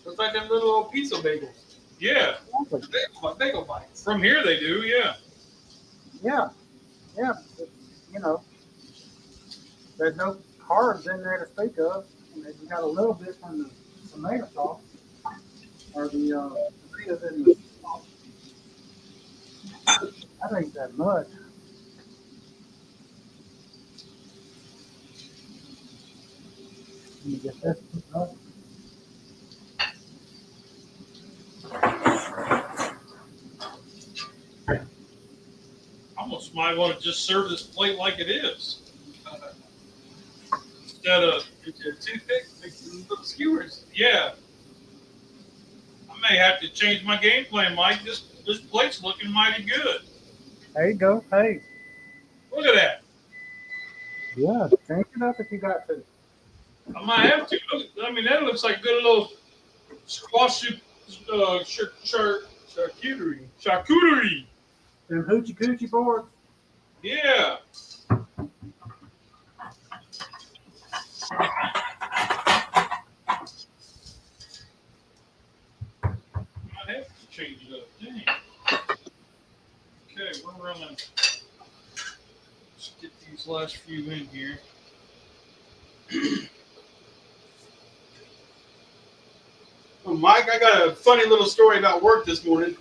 Looks like them little old pizza bagels. Yeah. Bagel bites. From here they do, yeah. Yeah. Yeah. You know, there's no carbs in there to speak of. And you got a little bit from the tomato sauce or the potatoes in the sauce. I don't eat that much. Let me get this up. Almost might want to just serve this plate like it is. Instead of Toothpick, little skewers. yeah. I may have to change my game plan, Mike. This plate's looking mighty good. There you go. Hey. Look at that. Yeah, drink it up if you got to. I might have to. I mean, that looks like good little charcuterie. Charcuterie. Them hoochie coochie boards. Yeah. have to change it up. Dang. Okay, we're running. Let's get these last few in here. Well, Mike, I got a funny little story about work this morning.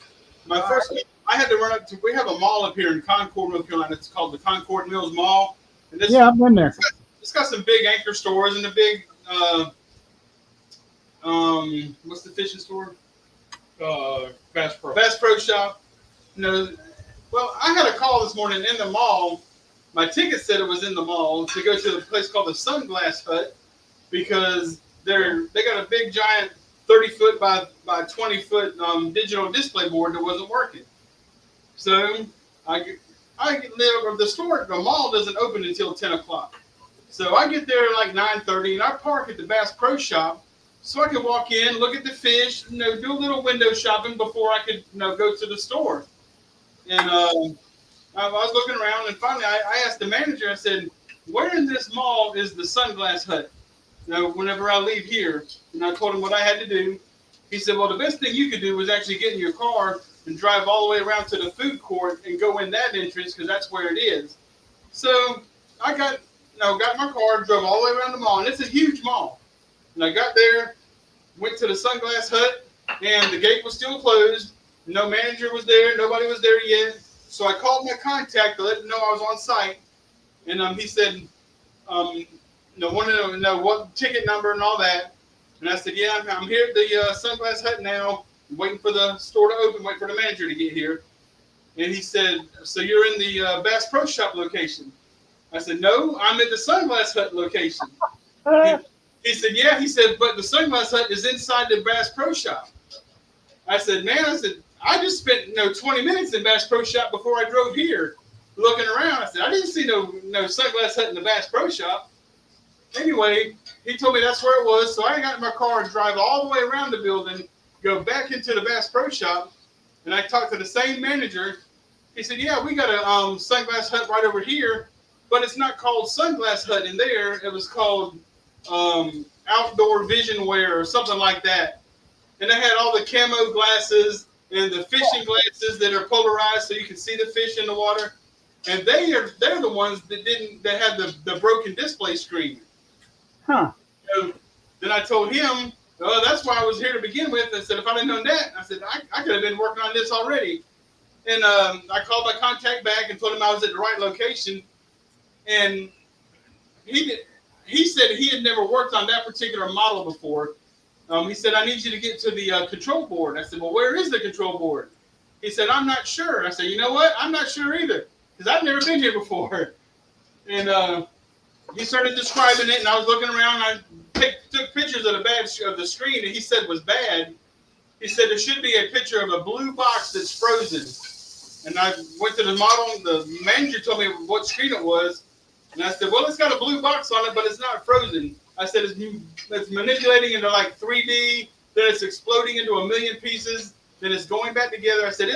I had to run up to, we have a mall up here in Concord, North Carolina. It's called the Concord Mills Mall. And this, Yeah, I've been there. It's got some big anchor stores and a big, what's the fishing store? Bass Pro. Bass Pro Shop. You know, well, I had a call this morning in the mall. My ticket said it was in the mall to go to a place called the Sunglass Hut because they got a big giant 30-foot by 20-foot digital display board that wasn't working. So the mall doesn't open until 10 o'clock. So I get there like 9:30 and I park at the Bass Pro Shop so I can walk in, look at the fish, do a little window shopping before I could go to the store. And I was looking around and finally I asked the manager, I said, where in this mall is the Sunglass Hut? Whenever I leave here, and I told him what I had to do. He said, well, the best thing you could do was actually get in your car and drive all the way around to the food court and go in that entrance because that's where it is. So I got my car, drove all the way around the mall, and it's a huge mall. And I got there, went to the Sunglass Hut, and the gate was still closed. No manager was there. Nobody was there yet. So I called my contact to let him know I was on site. And he said, wanted to know what ticket number and all that. And I said, yeah, I'm here at the Sunglass Hut now. I'm waiting for the store to open, waiting for the manager to get here. And he said, so you're in the Bass Pro Shop location? I said, no, I'm at the Sunglass Hut location. He said, yeah. He said, but the Sunglass Hut is inside the Bass Pro Shop. I said, man, I just spent 20 minutes in Bass Pro Shop before I drove here looking around. I said, I didn't see no Sunglass Hut in the Bass Pro Shop. Anyway, he told me that's where it was, so I got in my car and drive all the way around the building, go back into the Bass Pro Shop, and I talked to the same manager. He said, yeah, we got a Sunglass Hut right over here, but it's not called Sunglass Hut in there. It was called Outdoor Vision Wear or something like that. And they had all the camo glasses and the fishing glasses that are polarized so you can see the fish in the water. And they're the ones that had the broken display screen. Huh. So then I told him, oh, that's why I was here to begin with. I said, if I'd have known that, I said, I could have been working on this already. And I called my contact back and told him I was at the right location. And he said he had never worked on that particular model before. He said, I need you to get to the control board. I said, well, where is the control board? He said, I'm not sure. I said, you know what? I'm not sure either because I've never been here before. And he started describing it, and I was looking around, and I took pictures of the screen that he said was bad. He said there should be a picture of a blue box that's frozen. And I went to the model, the manager told me what screen it was, and I said, well, it's got a blue box on it, but it's not frozen. I said, it's manipulating into like 3D, then it's exploding into a million pieces, then it's going back together. I said,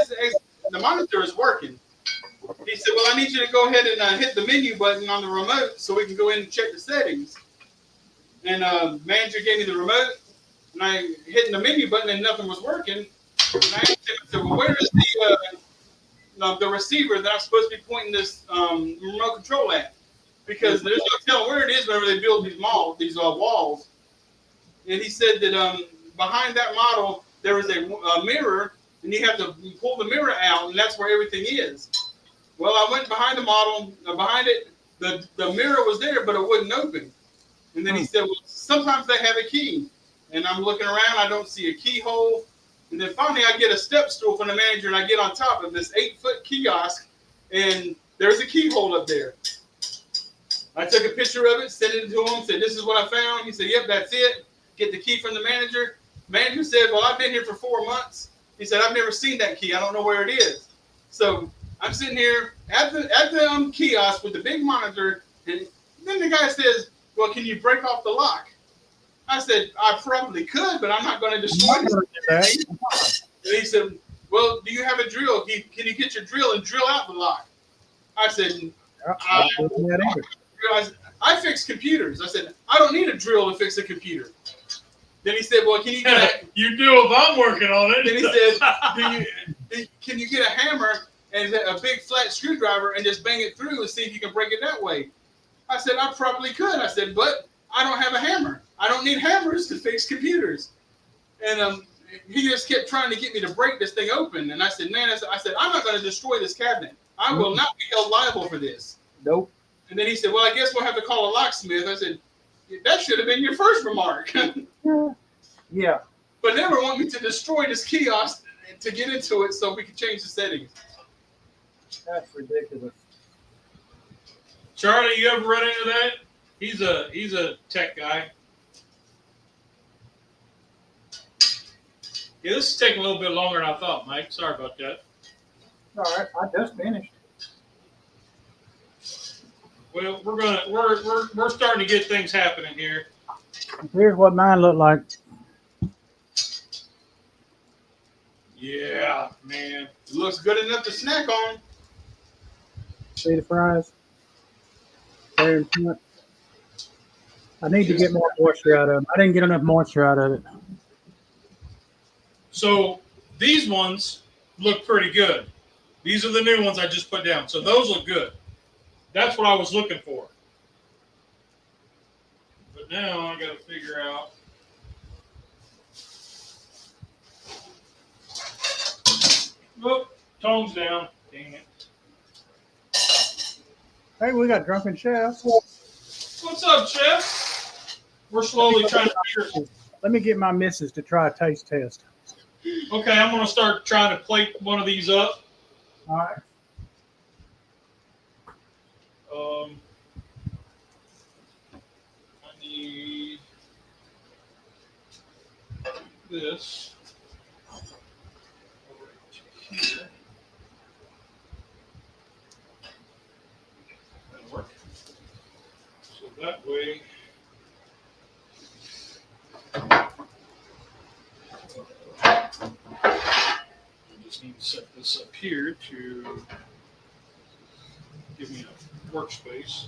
the monitor is working. He said, well, I need you to go ahead and hit the menu button on the remote so we can go in and check the settings. And manager gave me the remote, and I hit the menu button and nothing was working. And I asked him, I said, well, where is the receiver that I'm supposed to be pointing this remote control at? Because there's no telling where it is whenever they build these walls. And he said that behind that model, there was a mirror, and you have to pull the mirror out, and that's where everything is. Well, I went behind the model. Behind it, the mirror was there, but it wouldn't open. And then he said, well, sometimes they have a key. And I'm looking around. I don't see a keyhole. And then finally, I get a step stool from the manager, and I get on top of this 8-foot kiosk, and there's a keyhole up there. I took a picture of it, sent it to him, said, this is what I found. He said, yep, that's it. Get the key from the manager. Manager said, well, I've been here for 4 months. He said, I've never seen that key. I don't know where it is. So I'm sitting here at the kiosk with the big monitor, and then the guy says, well, can you break off the lock? I said, I probably could, but I'm not going to destroy it. And he said, well, do you have a drill? Can you get your drill and drill out the lock? I said, I fix computers. I said, I don't need a drill to fix a computer. Then he said, well, can you get You do if I'm working on it. Then he said, can you get a hammer and a big flat screwdriver and just bang it through and see if you can break it that way? I said, I probably could. I said, but I don't have a hammer. I don't need hammers to fix computers. And he just kept trying to get me to break this thing open. And I said, man, I said, I'm not going to destroy this cabinet. I will not be held liable for this. Nope. And then he said, well, I guess we'll have to call a locksmith. I said, that should have been your first remark. Yeah. But never want me to destroy this kiosk to get into it so we can change the settings. That's ridiculous. Charlie, you ever run into that? He's a tech guy. Yeah, this is taking a little bit longer than I thought, Mike. Sorry about that. All right, I just finished. Well, we're starting to get things happening here. Here's what mine looked like. Yeah, man. It looks good enough to snack on. See the fries? There in front. I need to get more moisture out of them. I didn't get enough moisture out of it. So these ones look pretty good. These are the new ones I just put down. So those look good. That's what I was looking for. But now I got to figure out. Oh, tone's down. Dang it. Hey, we got drunken chefs. What's up, Chef? We're slowly trying to figure. Let me get my missus to try a taste test. Okay, I'm going to start trying to plate one of these up. All right. I need this over here. That'll work. So that way. I just need to set this up here to give me a workspace.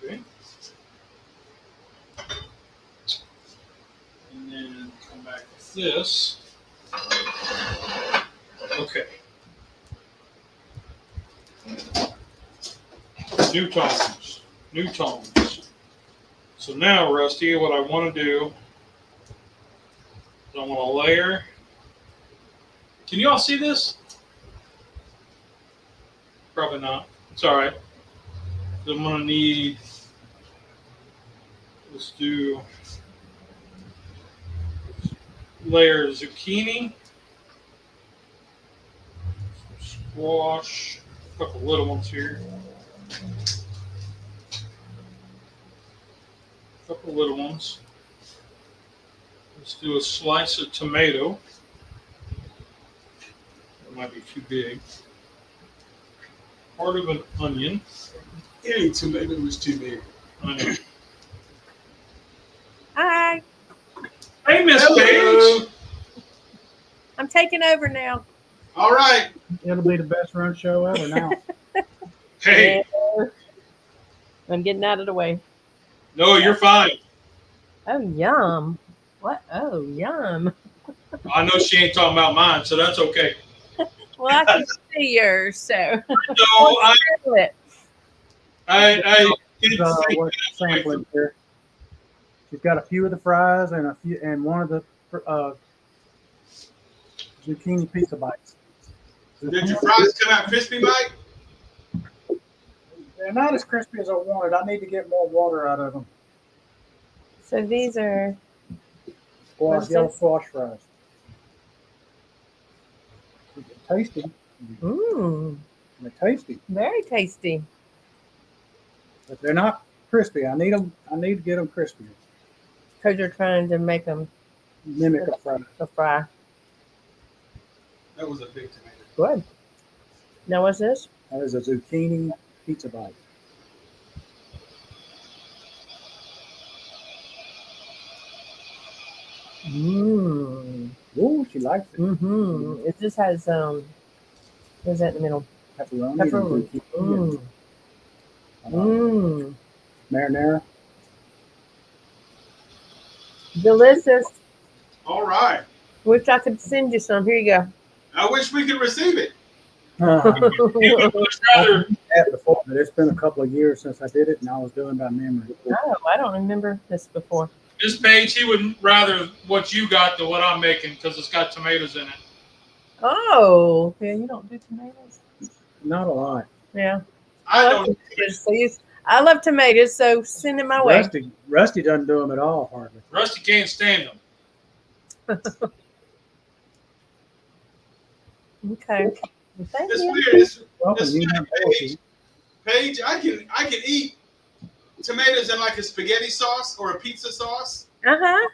Okay. And then come back with this. Okay. New tones. New tones. So now, Rusty, what I want to do is I want to layer. Can you all see this? Probably not. It's all right. I'm going to need, let's do layer zucchini, squash, a couple little ones here. A couple little ones. Let's do a slice of tomato. That might be too big. Part of an onion. Any tomato was too big. I know. Hi, Hey, Miss Hello. Paige. I'm taking over now. All right. It'll be the best run show ever now. Hey. Yeah. I'm getting out of the way. No, you're fine. Oh, yum. What? Oh, yum. I know she ain't talking about mine, so that's okay. Well, I can see yours, so. No, I didn't think What's sampling here? She's got a few of the fries and one of the zucchini pizza bites. Did your fries come out crispy, Mike? They're not as crispy as I wanted. I need to get more water out of them. So these are, Squash, yellow squash fries. They're tasty. They're tasty, very tasty. but they're not crispy. I need to get them crispy. Because you're trying to make them Mimic a fry. a fry. That was a big tomato. Good. Now, what's this? That is a zucchini pizza bite. Mmm. Ooh, she likes it. Mm-hmm. It just has, what's that in the middle? Pepperoni. Pepperoni. And zucchini. Mmm. Mmm. Marinara. Delicious. All right. Wish I could send you some. Here you I wish we could receive it. go. You would much rather. That before, but it's been a couple of years since I did it, and I was doing by memory. Oh, I don't remember this before. This page, he would rather what you got than what I'm making because it's got tomatoes in it. Oh, yeah, you don't do tomatoes? Not a lot. Yeah. I love don't. tomatoes. I love tomatoes, so send them my way. Rusty doesn't do them at all, hardly. Rusty can't stand them. Okay. Well, thank It's you. weird. It's Welcome, This you have page, Paige, I can eat tomatoes in like a spaghetti sauce or a pizza sauce, Uh-huh.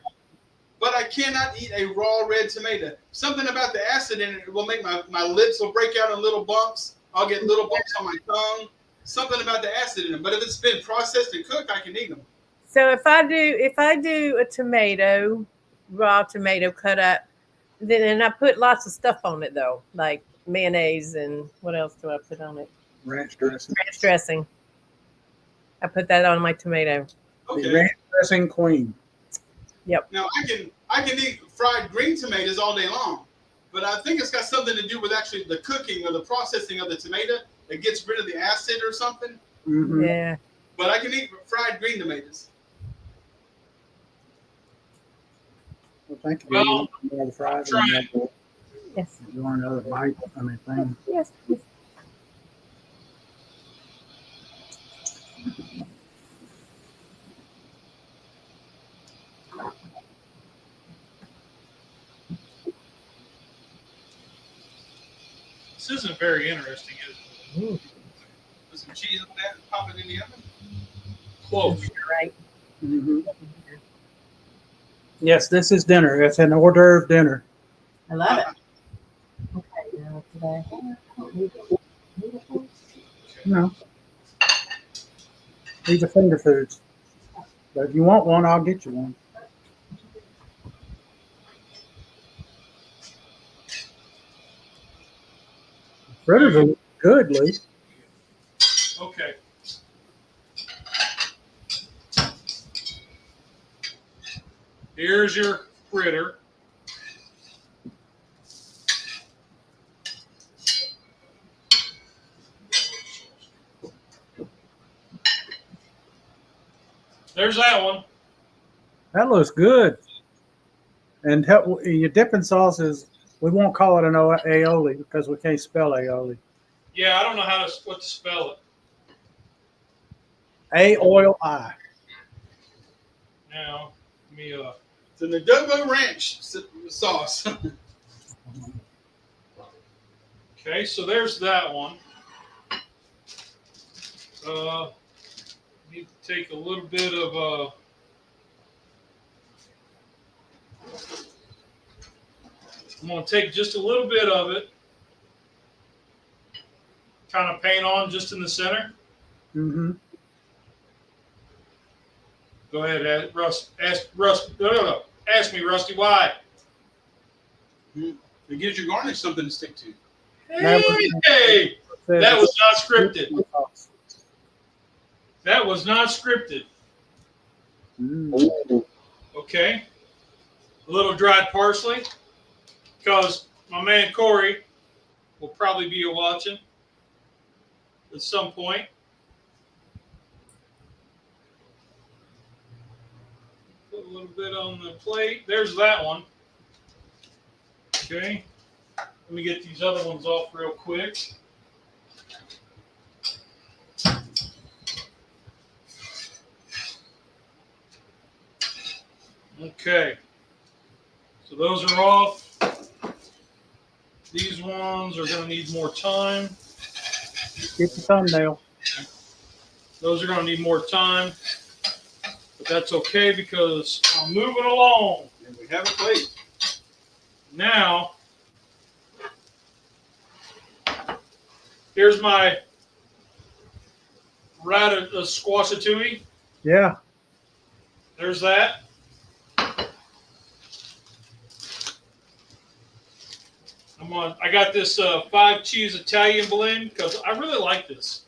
but I cannot eat a raw red tomato. Something about the acid in it will make my lips will break out in little bumps. I'll get little bumps on my tongue. Something about the acid in them. But if it's been processed and cooked, I can eat them. So if I do a tomato, raw tomato cut up, then I put lots of stuff on it though, like mayonnaise and what else do I put on it? ranch dressing. Ranch dressing. I put that on my tomato. The Okay. ranch dressing queen. Now I can eat fried green tomatoes all day long, but I think it's got something to do with actually the cooking or the processing of the tomato that gets rid of the acid or something. Mm-hmm. Yeah. But I can eat fried green tomatoes. Well, thank you. Well, You want more of the fries? trying. Yes. You want another bite? I mean, thing. Yes. Yes. This isn't very interesting, is it? Ooh, Put some cheese on that and pop it in the oven. Close. you're right. Mm-hmm. Yes, this is dinner. It's an hors d'oeuvre dinner. I love it. Okay, now today. No. These are finger foods. But if you want one, I'll get you one. Fritters are good, Lee. Okay. Here's your fritter. There's that one. That looks good. And your dipping sauce is, we won't call it an aioli because we can't spell aioli. Yeah, I don't know what to spell it. A-oil-I. Now, let me It's an adobo ranch sauce. okay, so there's that one. Need to take a little bit of I'm going to take just a little bit of it, kind of paint on just in the center. Mm-hmm. Go ahead, Russ. Ask me, Rusty, why? It gives your garnish something to stick to. Hey, that was not scripted. That was not scripted. Mm. Okay. A little dried parsley, because my man Corey will probably be watching at some point. Put a little bit on the plate. There's that one. Okay. Let me get these other ones off real quick. Okay. So those are off. These ones are going to need more time. Get the thumbnail. Those are going to need more time. But that's okay because I'm moving along. And we have a plate. Now, here's my squashatouille. Yeah. There's that. I got this 5-cheese Italian blend because I really like this,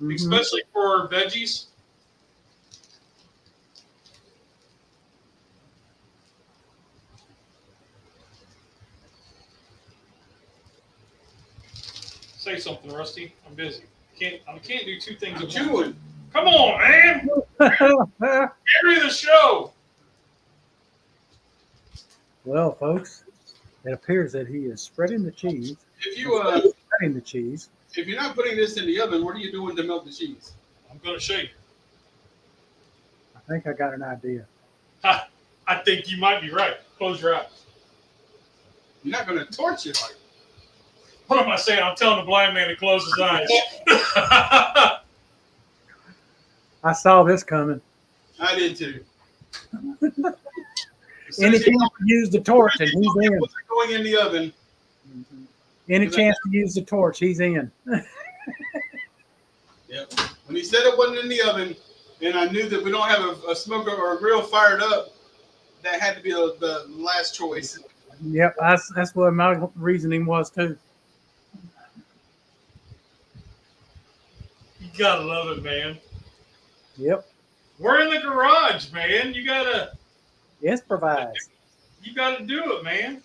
Mm-hmm. especially for veggies. Say something, Rusty. I'm busy. I can't do two things I'm at once. chewing. Come on, man. Carry the show. Well, folks, it appears that he is spreading the cheese. If Spreading the cheese. if you're not putting this in the oven, what are you doing to melt the cheese? I'm going to show you. I think I got an idea. I think you might be right. Close your eyes. You're not going to torch it like. What am I saying? I'm telling the blind man to close his eyes. I saw this coming. I did too. Any chance to use the torch, and he's in. Going in the oven. Any chance to use the torch, he's in. Yep. When he said it wasn't in the oven, and I knew that we don't have a smoker or a grill fired up, that had to be the last choice. Yep, that's what my reasoning was too. You got to love it, man. Yep. We're in the garage, man. You got to Improvise. do it, man.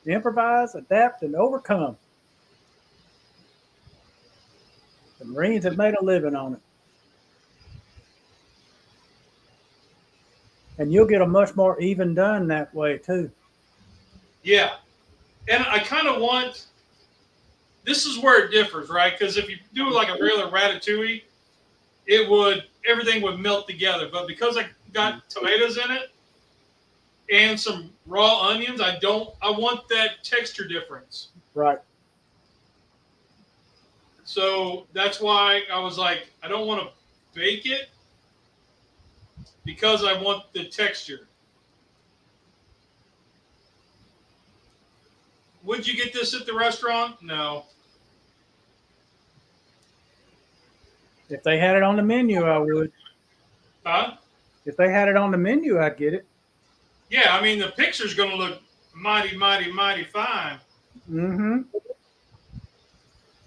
Improvise, adapt, and overcome. The Marines have made a living on it. And you'll get a much more even done that way too. Yeah. And I kind of want, this is where it differs, right? Because if you do like a regular ratatouille, everything would melt together. But because I got tomatoes in it and some raw onions, I want that texture difference. Right. So that's why I was like, I don't want to bake it because I want the texture. Would you get this at the restaurant? No. If they had it on the menu, I would. Huh? If they had it on the menu, I'd get it. Yeah, I mean, the picture's going to look mighty, mighty, mighty fine. Mm-hmm.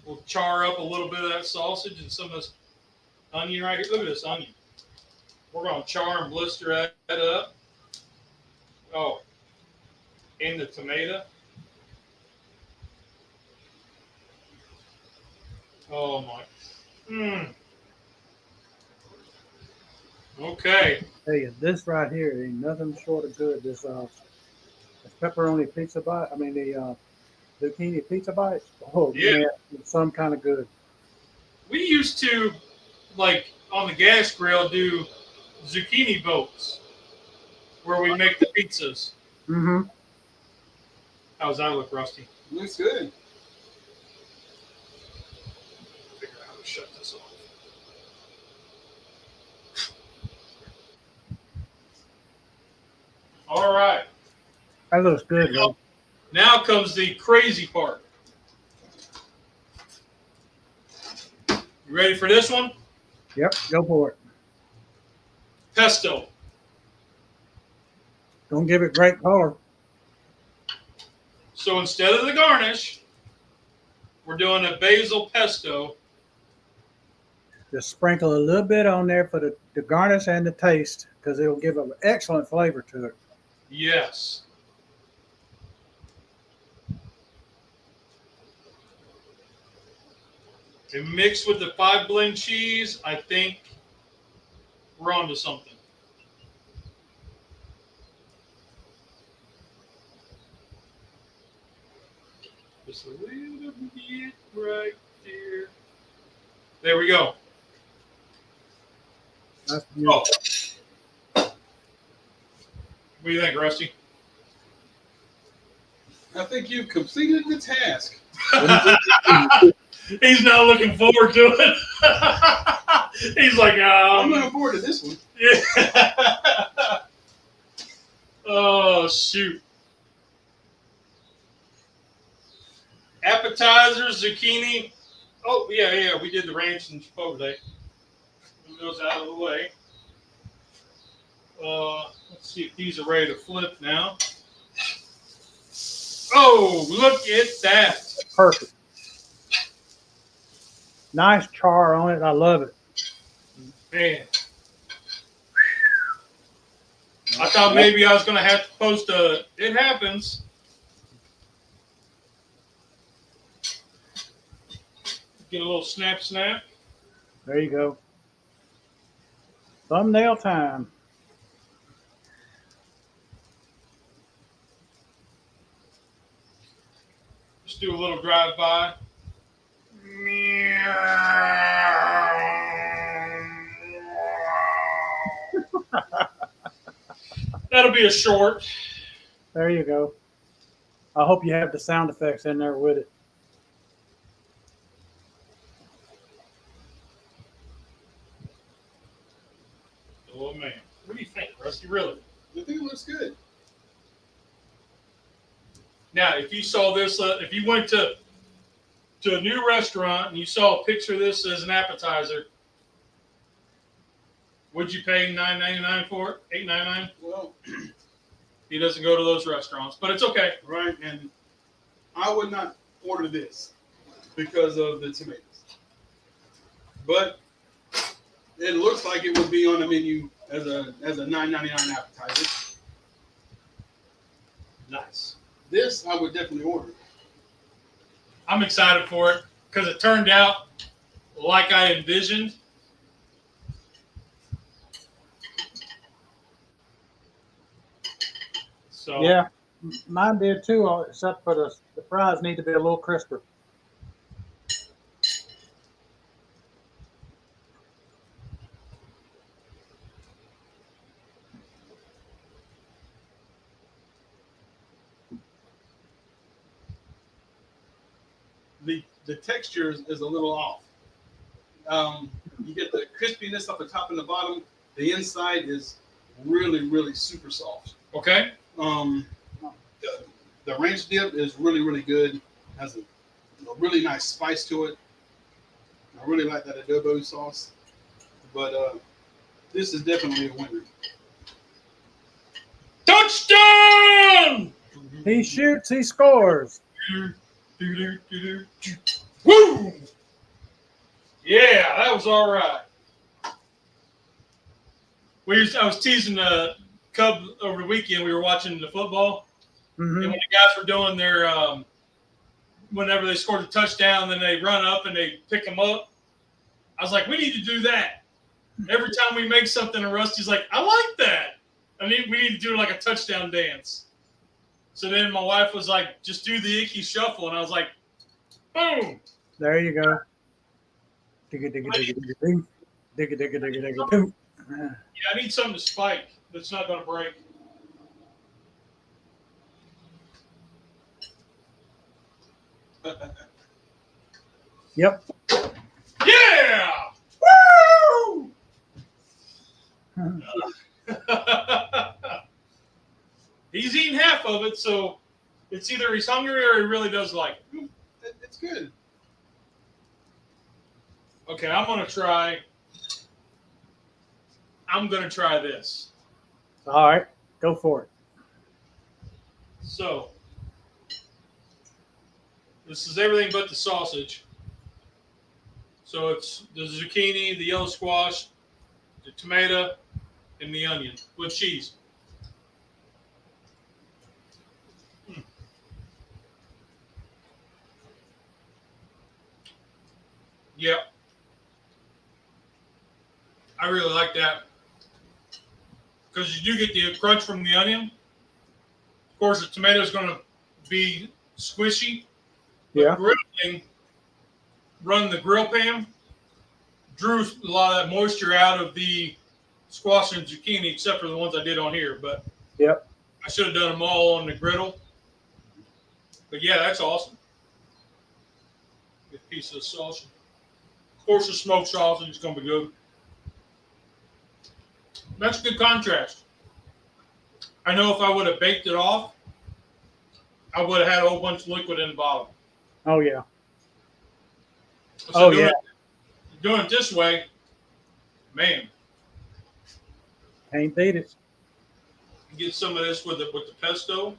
We'll char up a little bit of that sausage and some of this onion right here. Look at this onion. We're going to char and blister that up. Oh, and the tomato. Oh, my. Okay. Hey, this right here ain't nothing short of good. This pepperoni pizza bite. I mean, the zucchini pizza bites. Oh, Yeah. Man, it's some kind of good. We used to, like, on the gas grill, do zucchini boats where we make the pizzas. Mm-hmm. How's that look, Rusty? Looks good. Figure out how to shut this off. All right. That looks good, though. Now comes the crazy part. You ready for this one? Yep, go for it. Pesto. Don't give it great color. So instead of the garnish, we're doing a basil pesto. Just sprinkle a little bit on there for the garnish and the taste, because it'll give an excellent flavor to it. Yes. And mixed with the 5 blend cheese, I think we're on to something. Just a little bit right there. There we go. That's beautiful. What do you think, Rusty? I think you've completed the task. He's not looking forward to it. He's like, I'm looking forward to this one. Yeah. Oh, shoot. Appetizers, zucchini. Oh, yeah. We did the ranch and chipotle. Move those out of the way. Let's see if these are ready to flip now. Oh, look at that. Perfect. Nice char on it. I love it. Man. I thought maybe I was going to have to post it happens. Get a little snap. There you go. Thumbnail time. Just do a little drive-by. That'll be a short. There you go. I hope you have the sound effects in there with it. Oh, man. What do you think, Rusty? Really? I think it looks good. Now, if you saw this, if you went to a new restaurant and you saw a picture of this as an appetizer, would you pay $9.99 for it? $8.99? Well, He doesn't go to those restaurants, but it's okay. right, and I would not order this because of the tomatoes. But it looks like it would be on the menu as a $9.99 appetizer. Nice. This I would definitely order. I'm excited for it because it turned out like I envisioned. So Yeah, mine did too, except for the fries need to be a little crisper. The texture is a little off. You get the crispiness up the top and the bottom. The inside is really, really super soft. okay. The ranch dip is really, really good. Has a really nice spice to it. I really like that adobo sauce. But this is definitely a winner. Touchdown! He shoots, he scores. Woo! Yeah, that was all right. I was teasing the Cubs over the weekend. We were watching the football, and when the guys were doing their, whenever they scored a touchdown, then they run up and they pick them up. I was like, we need to do that. Every time we make something, and Rusty's like, I like that. We need to do like a touchdown dance. So then my wife was like, just do the icky shuffle. And I was like, boom. There you go. Digga, digga, digga, digga, ding. Digga, digga, digga, digga, ding. Yeah, I need something to spike that's not going to break. Yep. Yeah! Woo! He's eating half of it, so it's either he's hungry or he really does like it. It's good. Okay, I'm gonna try this. All right, go for it. So this is everything but the sausage. So it's the zucchini, the yellow squash, the tomato, and the onion with cheese. Yep. I really like that because you do get the crunch from the onion. Of course, the tomato is going to be squishy. Yeah. Grilling, running the grill pan, drew a lot of that moisture out of the squash and zucchini, except for the ones I did on here. But Yep. I should have done them all on the griddle. But yeah, that's awesome. Good piece of sausage. Of course, the smoked sausage is going to be good. That's a good contrast. I know if I would have baked it off, I would have had a whole bunch of liquid in the bottom. Oh, yeah. So yeah. Doing it this way, man, Can't beat it. get some of this with the pesto.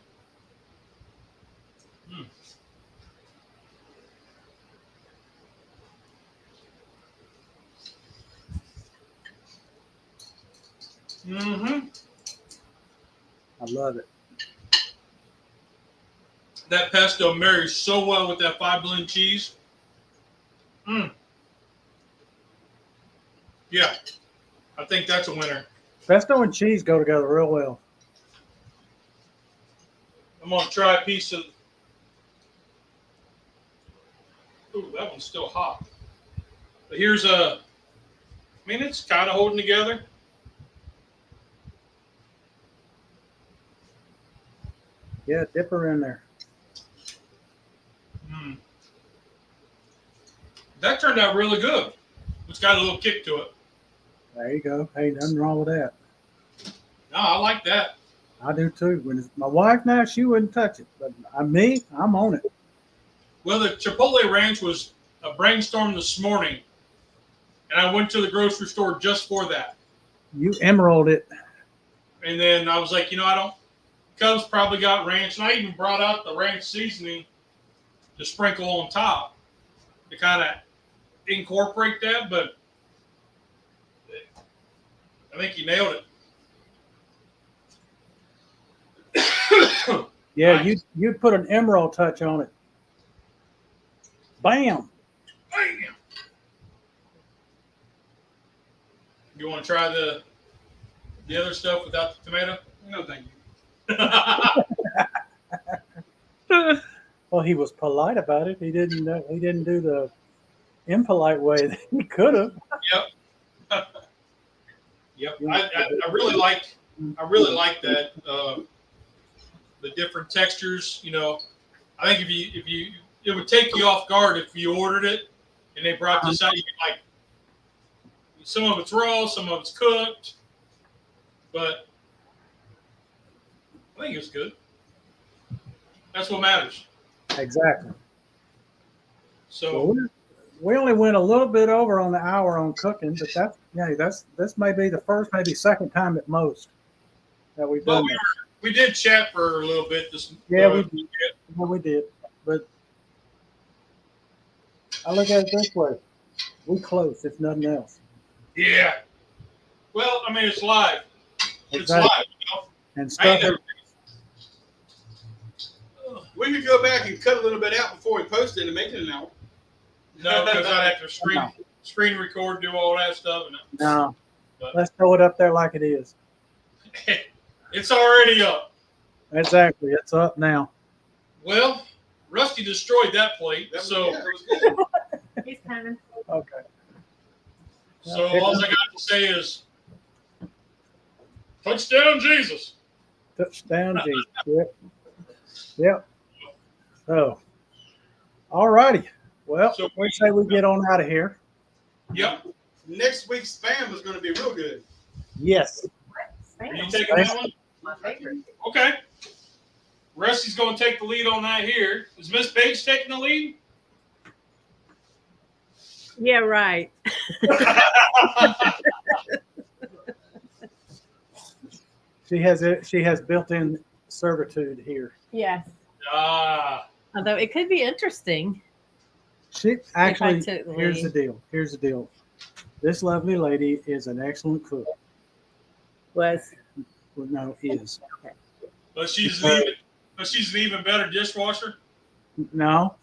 Mm-hmm. I love it. That pesto marries so well with that 5 blend cheese. Yeah, I think that's a winner. Pesto and cheese go together real well. I'm gonna try a piece of. Ooh, that one's still hot. But here's a. I mean, it's kind of holding together. Yeah, dip her in there. That turned out really good. It's got a little kick to it. There you go. Hey, nothing wrong with that. No, I like that. I do too. When it's my wife now, she wouldn't touch it, but I'm on it. Well, the Chipotle Ranch was a brainstorm this morning, and I went to the grocery store just for that. You emerald it. And then I was like, Cubs probably got ranch, and I even brought out the ranch seasoning to sprinkle on top to kind of incorporate that, but I think you nailed it. Yeah, Nice. you'd put an emerald touch on it. Bam. Bam. You want to try the other stuff without the tomato? No, thank you. Well, he was polite about it. He didn't do the impolite way that he could have. Yep. Yep. I really like that. The different textures. I think if you it would take you off guard if you ordered it and they brought this out. You'd be like, some of it's raw, some of it's cooked, but I think it's good. That's what matters. Exactly. So Well, we only went a little bit over on the hour on cooking, but this may be the first, maybe second time at most that we've done that. we did chat for a little bit. We did. But I look at it this way: we close, if nothing else. Yeah. Well, I mean, it's live. It's Exactly. live. And stuff. We could go back and cut a little bit out before we post it and make it an hour. No, because I'd have to screen record, do all that stuff. No, let's throw it up there like it is. It's already up. Exactly, it's up now. Well, Rusty destroyed that plate, so He's coming. Okay. all I got to say is, touchdown, Jesus. Touchdown, Jesus. Yep. So, all righty. Well, So we say we get on out of here. Yep. Next week's spam is going to be real good. Yes. Are you taking that one? My favorite. Okay. Rusty's going to take the lead on that here. Is Miss Bates taking the lead? Yeah, right. She has built-in servitude here. Yes. Ah. Although it could be interesting. She actually, took the here's the lead. deal. Here's the deal. This lovely lady is an excellent cook. Was. Well, no, is. But she's an even better dishwasher. No.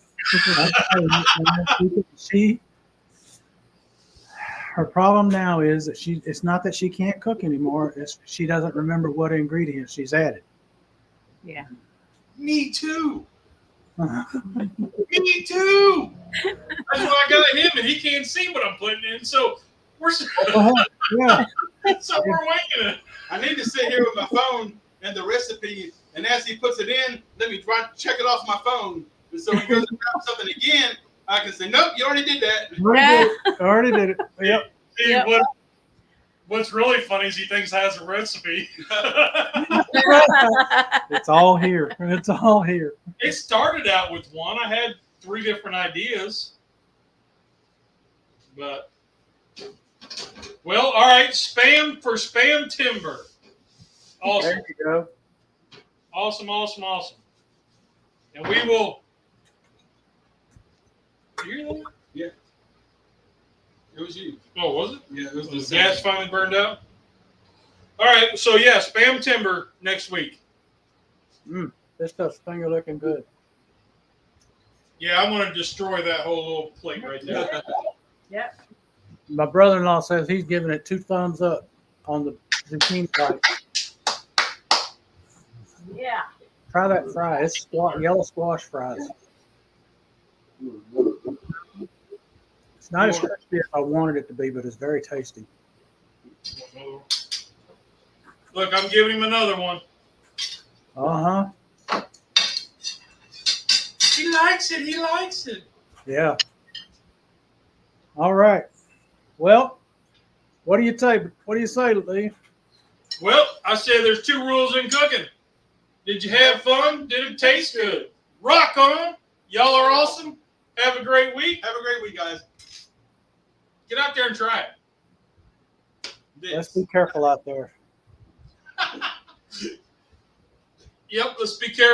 Her problem now is that it's not that she can't cook anymore. It's she doesn't remember what ingredients she's added. Yeah. Me too. Me too. That's why I got him, and he can't see what I'm putting in. So we're Yeah. so we're winging it. I need to sit here with my phone and the recipe, and as he puts it in, let me check it off my phone. And so when he goes to grab something again, I can say, nope, you already did that. Already did it. Yep. See, Yep. what's really funny is he thinks has a recipe. It's all here. It's all here. It started out with one. I had 3 different ideas. But, well, all right. Spam for Spam Timber. Awesome. There you go. Awesome. And we will. You hear that? Yeah. It was you. Oh, was it? Yeah, it was the The gas finally burned out? All right. So, yeah, Spam Timber next week. This stuff's finger looking good. Yeah, I'm going to destroy that whole little plate right there. Yep. My brother-in-law says he's giving it 2 thumbs up on the zucchini bite. Yeah. Try that fry. It's yellow squash fries. It's not as crispy as I wanted it to be, but it's very tasty. Look, I'm giving him another one. Uh-huh. He likes it. He likes it. Yeah. All right. Well, what do you say? What do you say, Lee? Well, I say there's 2 rules in cooking. Did you have fun? Did it taste good? Rock on. Y'all are awesome. Have a great week. Have a great week, guys. Get out there and try it. Let's be careful out there. Yep, let's be careful.